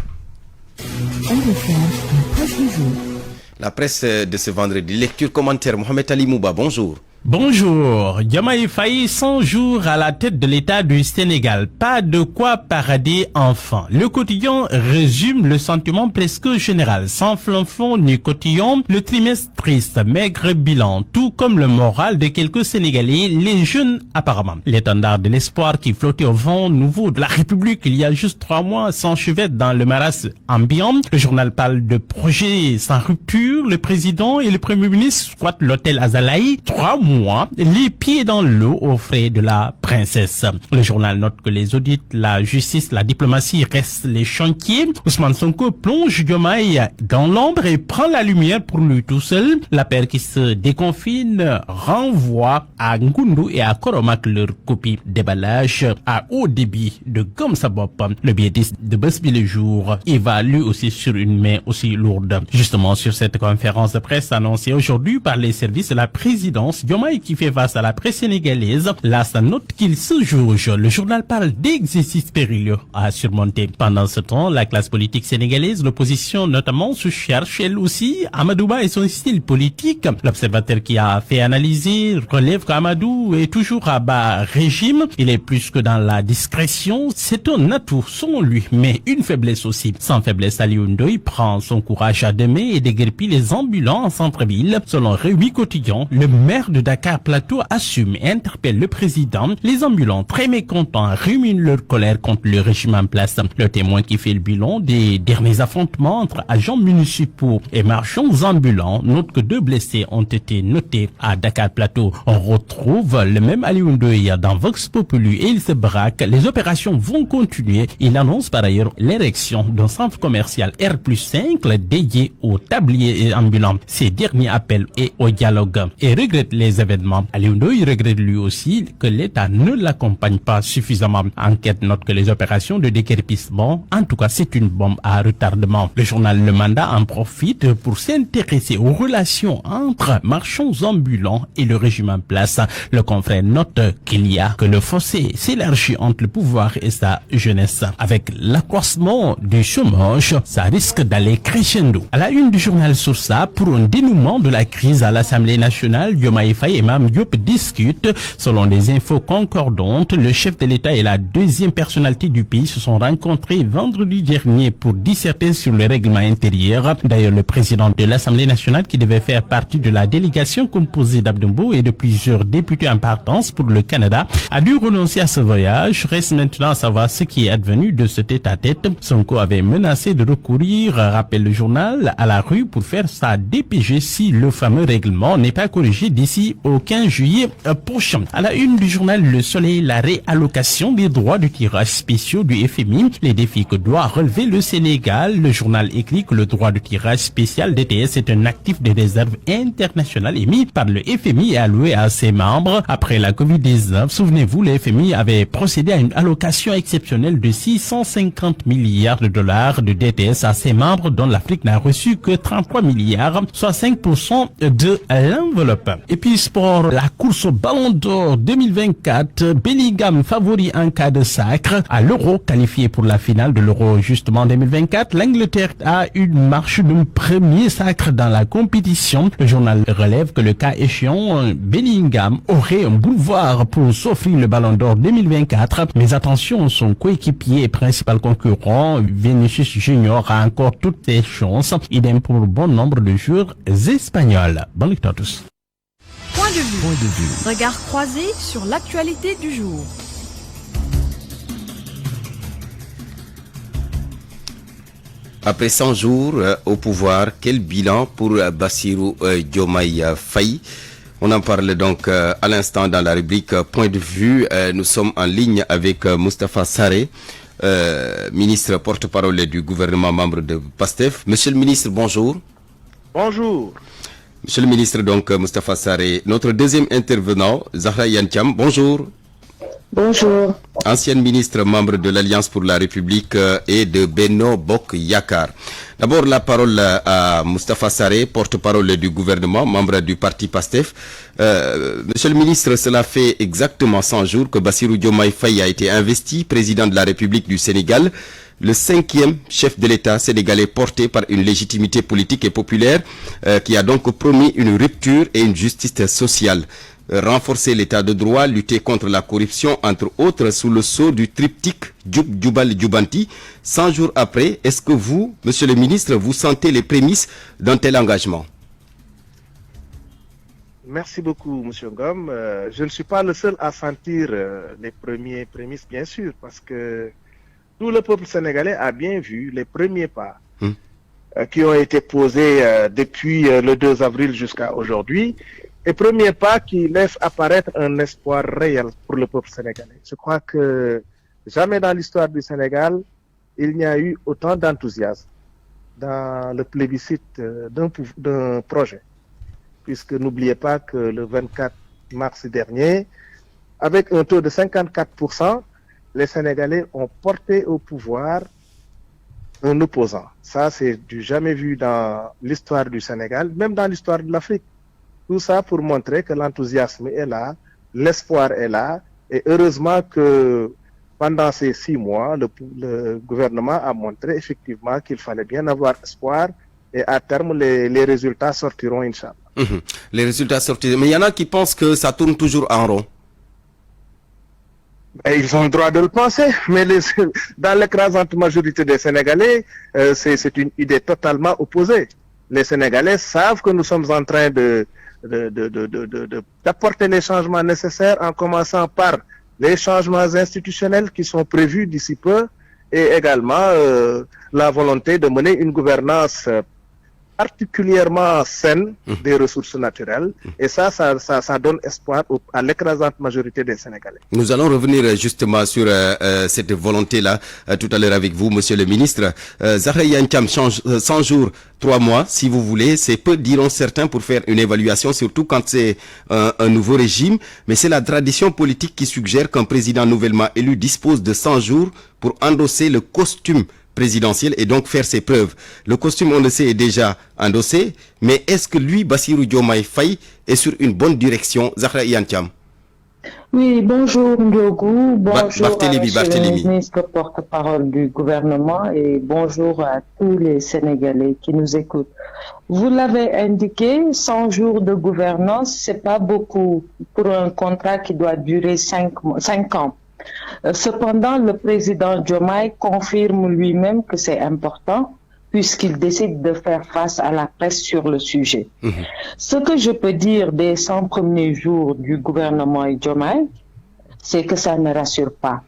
Speaker 2: La presse de ce vendredi. Lecture, commentaire. Mohamed Ali Mouba, bonjour.
Speaker 4: Bonjour. Diomaye Faye, 100 jours à la tête de l'État du Sénégal. Pas de quoi parader enfin. Le quotidien résume le sentiment presque général. Sans flonflon ni cotillon, le trimestre triste, maigre bilan, tout comme le moral de quelques Sénégalais, les jeunes apparemment. L'étendard de l'espoir qui flottait au vent nouveau de la République il y a juste 3 mois s'enchevête dans le maras ambiant. Le journal parle de projet sans rupture. Le président et le premier ministre squattent l'hôtel Azalaï. 3 mois, les pieds dans l'eau aux frais de la princesse. Le journal note que les audits, la justice, la diplomatie restent les chantiers. Ousmane Sonko plonge Diomaye dans l'ombre et prend la lumière pour lui tout seul. La paire qui se déconfine renvoie à Ngundu et à Koromak leur copie déballage à haut débit de Gomsabop. Le biétiste de Besbi le jour, il va lui aussi sur une main aussi lourde. Justement, sur cette conférence de presse annoncée aujourd'hui par les services de la présidence, Diomaye qui fait face à la presse sénégalaise, là ça note qu'il se jauge. Le journal parle d'exercices périlleux à surmonter. Pendant ce temps, la classe politique sénégalaise, l'opposition notamment, se cherche elle aussi. Amadouba et son style politique. L'observateur qui a fait analyser relève qu'Amadou est toujours à bas régime. Il est plus que dans la discrétion. C'est un atout selon lui, mais une faiblesse aussi. Sans faiblesse, Aliou Ndoye prend son courage à deux mains et déguerpit les ambulants en centre-ville. Selon Réumi Quotidien, le maire de Dakar Plateau assume et interpelle le président. Les ambulants très mécontents ruminent leur colère contre le régime en place. Le témoin qui fait le bilan des derniers affrontements entre agents municipaux et marchands ambulants note que 2 blessés ont été notés à Dakar Plateau. On retrouve le même Aliou Ndoye dans Vox Populi et il se braque. Les opérations vont continuer. Il annonce par ailleurs l'érection d'un centre commercial R+5 dédié aux tabliers et ambulants. Ces derniers appellent et au dialogue et regrettent les événements. Aliou Ndoye regrette lui aussi que l'État ne l'accompagne pas suffisamment. Enquête note que les opérations de déguerpissement, en tout cas c'est une bombe à retardement. Le journal Le Mandat en profite pour s'intéresser aux relations entre marchands ambulants et le régime en place. Le confrère note qu'il y a que le fossé s'élargit entre le pouvoir et sa jeunesse. Avec l'accroissement du chômage, ça risque d'aller crescendo. À la une du journal Source A, pour un dénouement de la crise à l'Assemblée nationale, Diomaye Faye et Mame Diop discutent. Selon des infos concordantes, le chef de l'État et la deuxième personnalité du pays se sont rencontrés vendredi dernier pour disserter sur le règlement intérieur. D'ailleurs, le président de l'Assemblée nationale, qui devait faire partie de la délégation composée d'Abdombo et de plusieurs députés en partance pour le Canada, a dû renoncer à ce voyage. Reste maintenant à savoir ce qui est advenu de ce tête-à-tête. Sonko avait menacé de recourir, rappelle le journal, à la rue pour faire sa DPG si le fameux règlement n'est pas corrigé d'ici au 15 juillet prochain. À la une du journal Le Soleil, la réallocation des droits de tirage spéciaux du FMI, les défis que doit relever le Sénégal. Le journal écrit que le droit de tirage spécial DTS est un actif de réserve internationale émis par le FMI et alloué à ses membres. Après la Covid-19, souvenez-vous, le FMI avait procédé à une allocation exceptionnelle de 650 milliards de dollars de DTS à ses membres, dont l'Afrique n'a reçu que 33 milliards, soit 5% de l'enveloppe. Et puis sport, la course au Ballon d'Or 2024, Bellingham favori en cas de sacre. À l'Euro, qualifié pour la finale de l'Euro justement 2024, l'Angleterre a une marche d'un premier sacre dans la compétition. Le journal relève que le cas échéant, Bellingham aurait un boulevard pour s'offrir le Ballon d'Or 2024. Mais attention, son coéquipier et principal concurrent, Vinicius Junior, a encore toutes ses chances. Idem pour bon nombre de joueurs espagnols. Bonne lecture à tous.
Speaker 5: Point de vue. Regard croisé sur l'actualité du jour.
Speaker 2: Après 100 jours au pouvoir, quel bilan pour Bassirou Diomaye Faye? On en parle donc à l'instant dans la rubrique Point de vue. Nous sommes en ligne avec Moustapha Sarré, ministre porte-parole du gouvernement, membre de PASTEF. Monsieur le ministre, bonjour.
Speaker 16: Bonjour.
Speaker 2: Monsieur le ministre, donc Moustapha Sarré. Notre deuxième intervenant, Zahra Yantiam, bonjour.
Speaker 6: Bonjour.
Speaker 2: Ancienne ministre, membre de l'Alliance pour la République et de Benno Bokk Yakaar. D'abord, la parole à Moustapha Sarré, porte-parole du gouvernement, membre du parti PASTEF. Monsieur le ministre, cela fait exactement 100 jours que Bassirou Diomaye Faye a été investi président de la République du Sénégal, le 5e chef de l'État sénégalais porté par une légitimité politique et populaire qui a donc promis une rupture et une justice sociale. Renforcer l'état de droit, lutter contre la corruption, entre autres, sous le sceau du triptyque Dioub Dioubal Dioubanti. 100 jours après, est-ce que vous, monsieur le ministre, vous sentez les prémices d'un tel engagement?
Speaker 16: Merci beaucoup, monsieur Ngom. Je ne suis pas le seul à sentir les premiers prémices, bien sûr, parce que tout le peuple sénégalais a bien vu les premiers pas qui ont été posés depuis le 2 avril jusqu'à aujourd'hui. Et premier pas qui laisse apparaître un espoir réel pour le peuple sénégalais. Je crois que jamais dans l'histoire du Sénégal, il n'y a eu autant d'enthousiasme dans le plébiscite d'un projet. Puisque n'oubliez pas que le 24 mars dernier, avec un taux de 54%, les Sénégalais ont porté au pouvoir un opposant. Ça, c'est du jamais vu dans l'histoire du Sénégal, même dans l'histoire de l'Afrique. Tout ça pour montrer que l'enthousiasme est là, l'espoir est là, et heureusement que pendant ces 6 mois, le gouvernement a montré effectivement qu'il fallait bien avoir espoir, et à terme, les résultats sortiront, Inch'Allah.
Speaker 2: Les résultats sortiront, mais il y en a qui pensent que ça tourne toujours en rond.
Speaker 16: Et ils ont le droit de le penser, mais dans l'écrasante majorité des Sénégalais, c'est une idée totalement opposée. Les Sénégalais savent que nous sommes en train d'apporter les changements nécessaires, en commençant par les changements institutionnels qui sont prévus d'ici peu, et également la volonté de mener une gouvernance particulièrement saine des ressources naturelles. Et ça donne espoir à l'écrasante majorité des Sénégalais.
Speaker 2: Nous allons revenir justement sur cette volonté-là tout à l'heure avec vous, monsieur le ministre. Zahra Iyane Thiam change 100 jours, 3 mois, si vous voulez. C'est peu, diront certains, pour faire une évaluation, surtout quand c'est un nouveau régime. Mais c'est la tradition politique qui suggère qu'un président nouvellement élu dispose de 100 jours pour endosser le costume présidentiel et donc faire ses preuves. Le costume, on le sait, est déjà endossé, mais est-ce que lui, Bassirou Diomaye Faye, est sur une bonne direction? Zahra Iyane Thiam.
Speaker 6: Oui, bonjour Ndiogu, bonjour
Speaker 2: Barthélémy,
Speaker 6: le ministre porte-parole du gouvernement et bonjour à tous les Sénégalais qui nous écoutent. Vous l'avez indiqué, 100 jours de gouvernance, c'est pas beaucoup pour un contrat qui doit durer 5 ans. Cependant, le président Diomaye confirme lui-même que c'est important puisqu'il décide de faire face à la presse sur le sujet. Ce que je peux dire des 100 premiers jours du gouvernement Diomaye, c'est que ça ne rassure pas.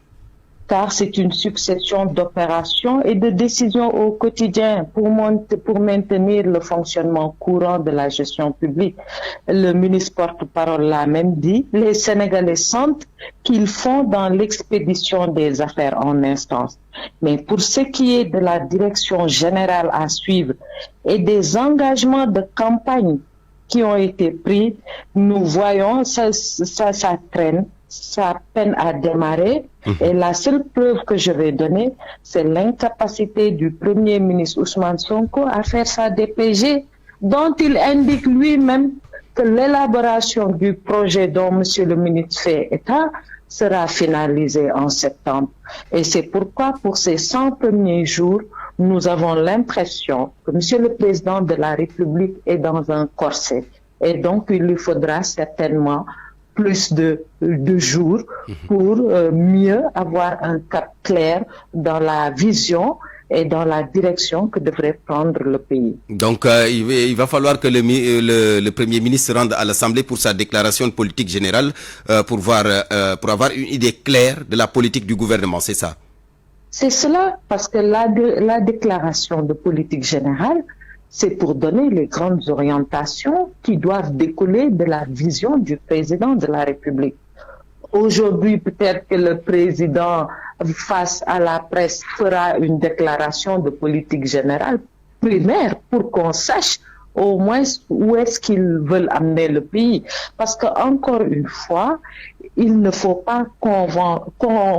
Speaker 6: Car c'est une succession d'opérations et de décisions au quotidien pour maintenir le fonctionnement courant de la gestion publique. Le ministre porte-parole l'a même dit, les Sénégalais sentent qu'ils font dans l'expédition des affaires en instance. Mais pour ce qui est de la direction générale à suivre et des engagements de campagne qui ont été pris, nous voyons ça traîne. Ça peine à démarrer et la seule preuve que je vais donner, c'est l'incapacité du Premier ministre Ousmane Sonko à faire sa DPG, dont il indique lui-même que l'élaboration du projet dont Monsieur le ministre fait état sera finalisée en septembre. Et c'est pourquoi, pour ces 100 premiers jours, nous avons l'impression que Monsieur le Président de la République est dans un corset. Et donc, il lui faudra certainement plus de jours pour mieux avoir un cap clair dans la vision et dans la direction que devrait prendre le pays.
Speaker 2: Donc il va falloir que le Premier ministre se rende à l'Assemblée pour sa déclaration de politique générale pour avoir une idée claire de la politique du gouvernement, c'est ça?
Speaker 6: C'est cela, parce que la déclaration de politique générale, c'est pour donner les grandes orientations qui doivent découler de la vision du président de la République. Aujourd'hui, peut-être que le président, face à la presse, fera une déclaration de politique générale primaire pour qu'on sache au moins où est-ce qu'ils veulent amener le pays. Parce que, encore une fois, il ne faut pas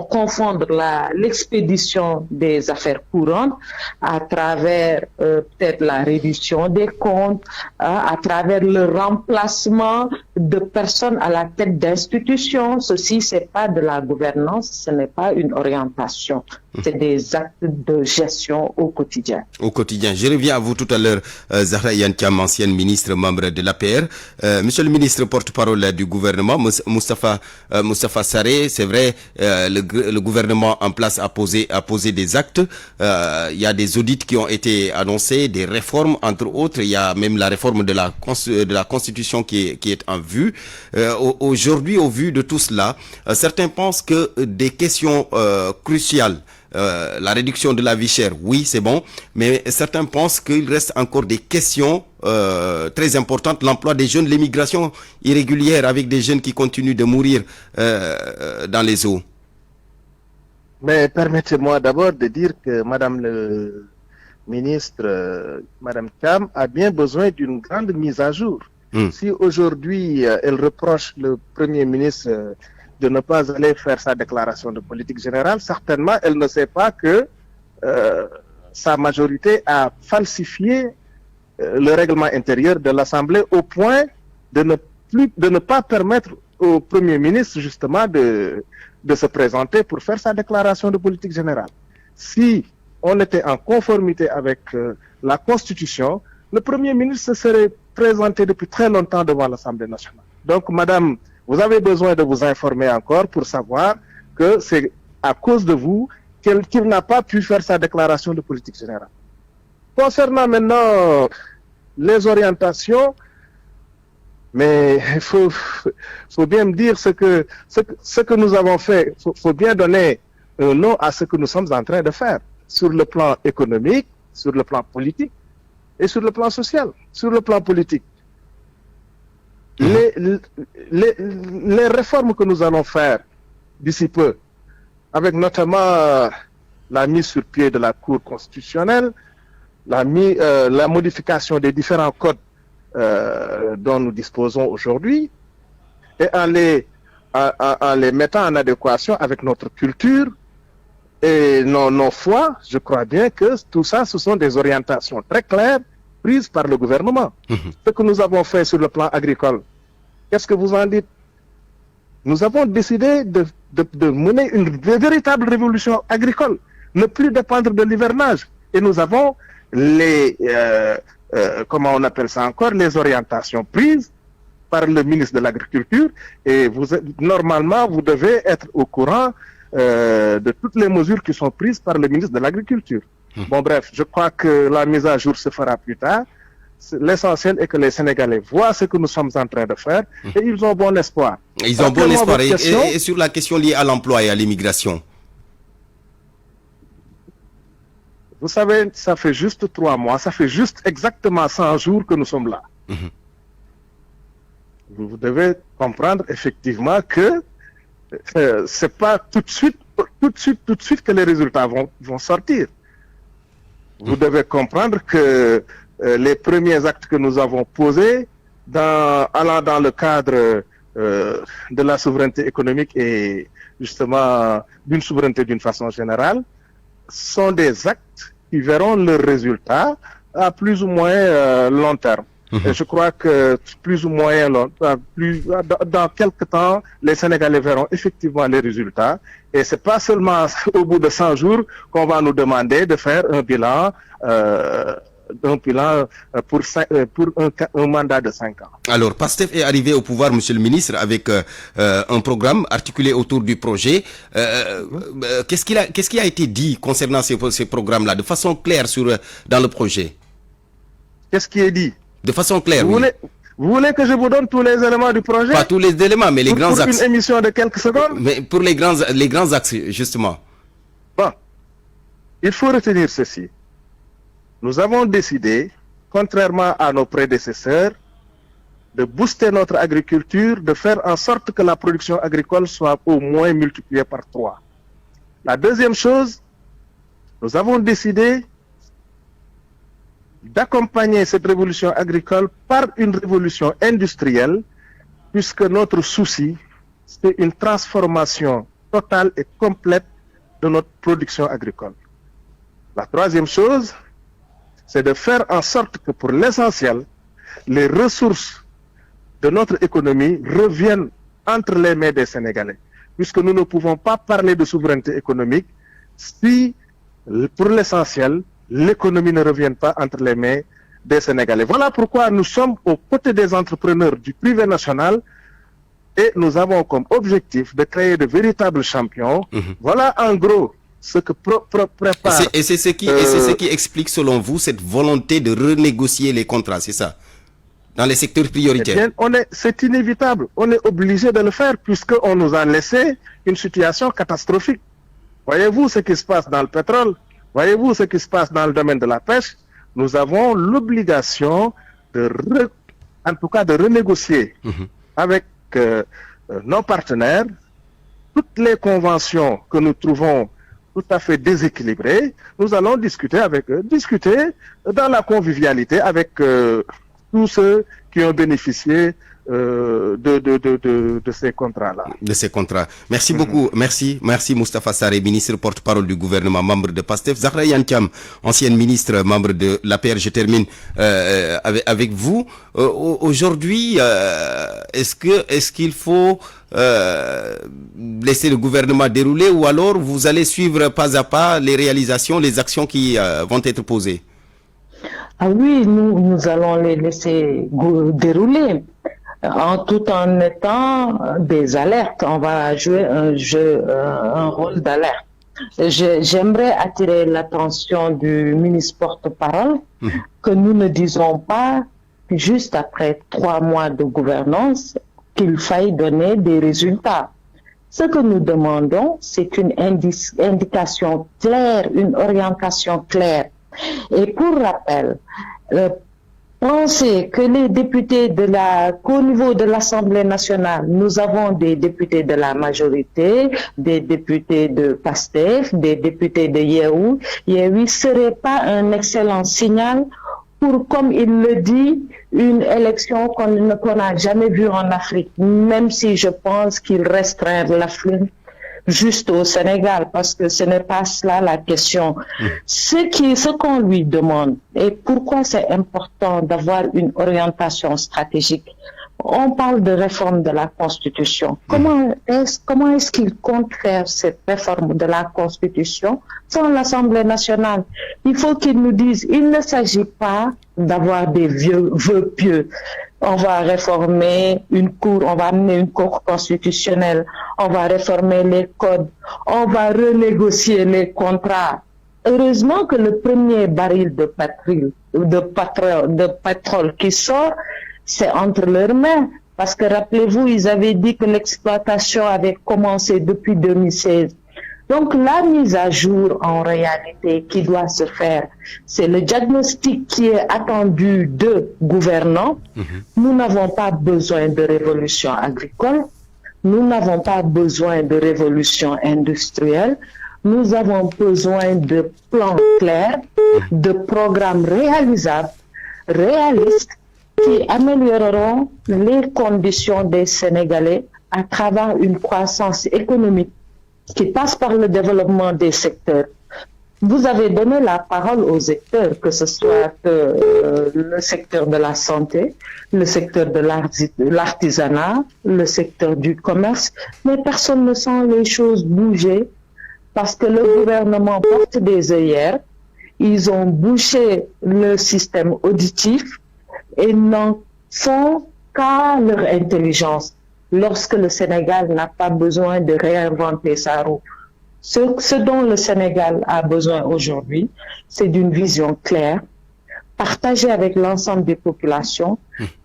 Speaker 6: confondre l'expédition des affaires courantes à travers peut-être la réduction des comptes, à travers le remplacement de personnes à la tête d'institutions. Ceci, c'est pas de la gouvernance, ce n'est pas une orientation. C'est des actes de gestion au quotidien.
Speaker 2: Au quotidien. Je reviens à vous tout à l'heure, Zahra Iyane Thiam, ancienne ministre, membre de l'APR. Monsieur le ministre porte-parole du gouvernement, Moustapha Sarré, c'est vrai, le gouvernement en place a posé des actes. Il y a des audits qui ont été annoncés, des réformes, entre autres. Il y a même la réforme de la Constitution qui est en vue. Aujourd'hui, au vu de tout cela, certains pensent que des questions cruciales, la réduction de la vie chère, oui, c'est bon, mais certains pensent qu'il reste encore des questions très importantes, l'emploi des jeunes, l'immigration irrégulière avec des jeunes qui continuent de mourir dans les eaux.
Speaker 16: Mais permettez-moi d'abord de dire que Madame le ministre, Madame Thiam, a bien besoin d'une grande mise à jour. Si aujourd'hui elle reproche le Premier ministre de ne pas aller faire sa déclaration de politique générale, certainement elle ne sait pas que sa majorité a falsifié le règlement intérieur de l'Assemblée au point de ne pas permettre au Premier ministre justement de se présenter pour faire sa déclaration de politique générale. Si on était en conformité avec la Constitution, le Premier ministre se serait présenté depuis très longtemps devant l'Assemblée nationale. Donc, Madame, vous avez besoin de vous informer encore pour savoir que c'est à cause de vous qu'il n'a pas pu faire sa déclaration de politique générale. Concernant maintenant les orientations, mais il faut bien me dire ce que nous avons fait. Il faut bien donner un nom à ce que nous sommes en train de faire sur le plan économique, sur le plan politique. et sur le plan social, sur le plan politique. Les réformes que nous allons faire d'ici peu, avec notamment la mise sur pied de la Cour constitutionnelle, la modification des différents codes dont nous disposons aujourd'hui, et en les mettant en adéquation avec notre culture et nos foi, je crois bien que tout ça, ce sont des orientations très claires prises par le gouvernement. Ce que nous avons fait sur le plan agricole, qu'est-ce que vous en dites? Nous avons décidé de mener une véritable révolution agricole, ne plus dépendre de l'hivernage. Et nous avons comment on appelle ça encore, les orientations prises par le ministre de l'Agriculture. Et normalement, vous devez être au courant de toutes les mesures qui sont prises par le ministre de l'Agriculture. Bon, bref, je crois que la mise à jour se fera plus tard. L'essentiel est que les Sénégalais voient ce que nous sommes en train de faire et ils ont bon espoir.
Speaker 2: Ils ont bon espoir. Et sur la question liée à l'emploi et à l'immigration?
Speaker 16: Vous savez, ça fait juste 3 mois, ça fait juste exactement 100 jours que nous sommes là. Vous devez comprendre effectivement que c'est pas tout de suite que les résultats vont sortir. Vous devez comprendre que les premiers actes que nous avons posés, allant dans le cadre de la souveraineté économique et justement d'une souveraineté d'une façon générale, sont des actes qui verront leurs résultats à plus ou moins long terme. Et je crois que plus ou moins dans quelques temps, les Sénégalais verront effectivement les résultats. Et c'est pas seulement au bout de 100 jours qu'on va nous demander de faire un bilan pour un mandat de 5 ans.
Speaker 2: Alors, PASTEF est arrivé au pouvoir, monsieur le ministre, avec un programme articulé autour du projet. Qu'est-ce qui a été dit concernant ces programmes-là, de façon claire dans le projet?
Speaker 16: Qu'est-ce qui est dit?
Speaker 2: De façon claire,
Speaker 16: vous voulez que je vous donne tous les éléments du projet?
Speaker 2: Pas tous les éléments, mais les grands axes.
Speaker 16: Pour une émission de quelques secondes?
Speaker 2: Mais pour les grands axes, justement.
Speaker 16: Bon, il faut retenir ceci. Nous avons décidé, contrairement à nos prédécesseurs, de booster notre agriculture, de faire en sorte que la production agricole soit au moins multipliée par 3. La deuxième chose, nous avons décidé d'accompagner cette révolution agricole par une révolution industrielle, puisque notre souci, c'est une transformation totale et complète de notre production agricole. La troisième chose, c'est de faire en sorte que pour l'essentiel, les ressources de notre économie reviennent entre les mains des Sénégalais, puisque nous ne pouvons pas parler de souveraineté économique si, pour l'essentiel, l'économie ne revient pas entre les mains des Sénégalais. Voilà pourquoi nous sommes aux côtés des entrepreneurs du privé national et nous avons comme objectif de créer de véritables champions. Voilà en gros ce que prépare...
Speaker 2: Et c'est ce qui explique selon vous cette volonté de renégocier les contrats, c'est ça? Dans les secteurs prioritaires.
Speaker 16: Eh bien, c'est inévitable. On est obligé de le faire puisqu'on nous a laissé une situation catastrophique. Voyez-vous ce qui se passe dans le pétrole? Voyez-vous ce qui se passe dans le domaine de la pêche? Nous avons l'obligation de renégocier avec nos partenaires toutes les conventions que nous trouvons tout à fait déséquilibrées. Nous allons discuter avec eux, discuter dans la convivialité avec tous ceux qui ont bénéficié de ces contrats-là.
Speaker 2: De ces contrats. Merci beaucoup. Merci Moustapha Sarré, ministre porte-parole du gouvernement, membre de PASTEF. Zahra Iyane Thiam, ancienne ministre, membre de l'APR. Je termine avec vous. Aujourd'hui, est-ce qu'il faut laisser le gouvernement dérouler ou alors vous allez suivre pas à pas les réalisations, les actions qui vont être posées?
Speaker 6: Ah oui, nous allons les laisser dérouler. Tout en étant des alertes. On va jouer un rôle d'alerte. J'aimerais attirer l'attention du ministre porte-parole que nous ne disons pas, juste après 3 mois de gouvernance, qu'il faille donner des résultats. Ce que nous demandons, c'est une indication claire, une orientation claire Et pour rappel, pensez que les députés qu'au niveau de l'Assemblée nationale, nous avons des députés de la majorité, des députés de PASTEF, des députés de Yewwi serait pas un excellent signal pour, comme il le dit, une élection qu'on n'a jamais vue en Afrique, même si je pense qu'il restreint l'Afrique juste au Sénégal, parce que ce n'est pas cela la question. Ce qu'on lui demande, et pourquoi c'est important d'avoir une orientation stratégique. On parle de réforme de la Constitution. Comment est-ce qu'il compte faire cette réforme de la Constitution sans l'Assemblée nationale? Il faut qu'il nous dise, il ne s'agit pas d'avoir des vœux pieux. On va réformer on va amener une cour constitutionnelle, on va réformer les codes, on va renégocier les contrats. Heureusement que le premier baril de pétrole qui sort, c'est entre leurs mains. Parce que rappelez-vous, ils avaient dit que l'exploitation avait commencé depuis 2016. Donc la mise à jour en réalité qui doit se faire, c'est le diagnostic qui est attendu de gouvernants. Nous n'avons pas besoin de révolution agricole, nous n'avons pas besoin de révolution industrielle, nous avons besoin de plans clairs, de programmes réalisables, réalistes, qui amélioreront les conditions des Sénégalais à travers une croissance économique qui passe par le développement des secteurs. Vous avez donné la parole aux secteurs, que ce soit le secteur de la santé, le secteur de l'artisanat, le secteur du commerce, mais personne ne sent les choses bouger parce que le gouvernement porte des œillères, ils ont bouché le système auditif et n'en font qu'à leur intelligence. Lorsque le Sénégal n'a pas besoin de réinventer sa roue. Ce dont le Sénégal a besoin aujourd'hui, c'est d'une vision claire, partagée avec l'ensemble des populations,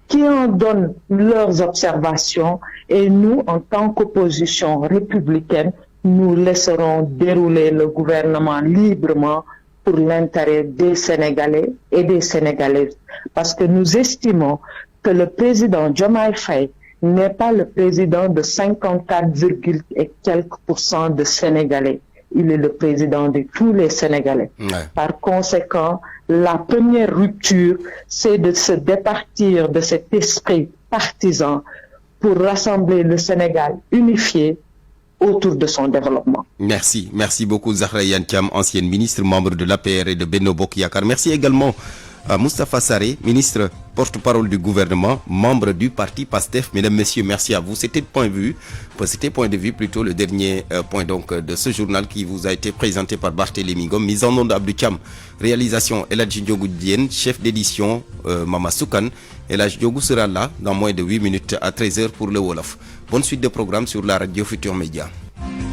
Speaker 6: qui en donnent leurs observations, et nous, en tant qu'opposition républicaine, nous laisserons dérouler le gouvernement librement pour l'intérêt des Sénégalais et des Sénégalaises. Parce que nous estimons que le président Diomaye Faye n'est pas le président de 54, et quelques % de Sénégalais. Il est le président de tous les Sénégalais. Par conséquent, la première rupture, c'est de se départir de cet esprit partisan pour rassembler le Sénégal unifié autour de son développement.
Speaker 2: Merci beaucoup Zahra Iyane Thiam, ancienne ministre, membre de l'APR et de Benno Bokk Yakaar. Merci également à Moustapha Sarré, ministre porte-parole du gouvernement, membre du parti PASTEF. Mesdames, Messieurs, merci à vous. C'était point de vue plutôt le dernier point donc de ce journal qui vous a été présenté par Barthélémy Ngom. Mise en onde Abdou Thiam, réalisation El Hadji Ndiogou Diène, chef d'édition Mama Soukan. El Hadji Ndiogou sera là dans moins de 8 minutes à 13h pour le Wolof. Bonne suite de programme sur la radio Futur Média.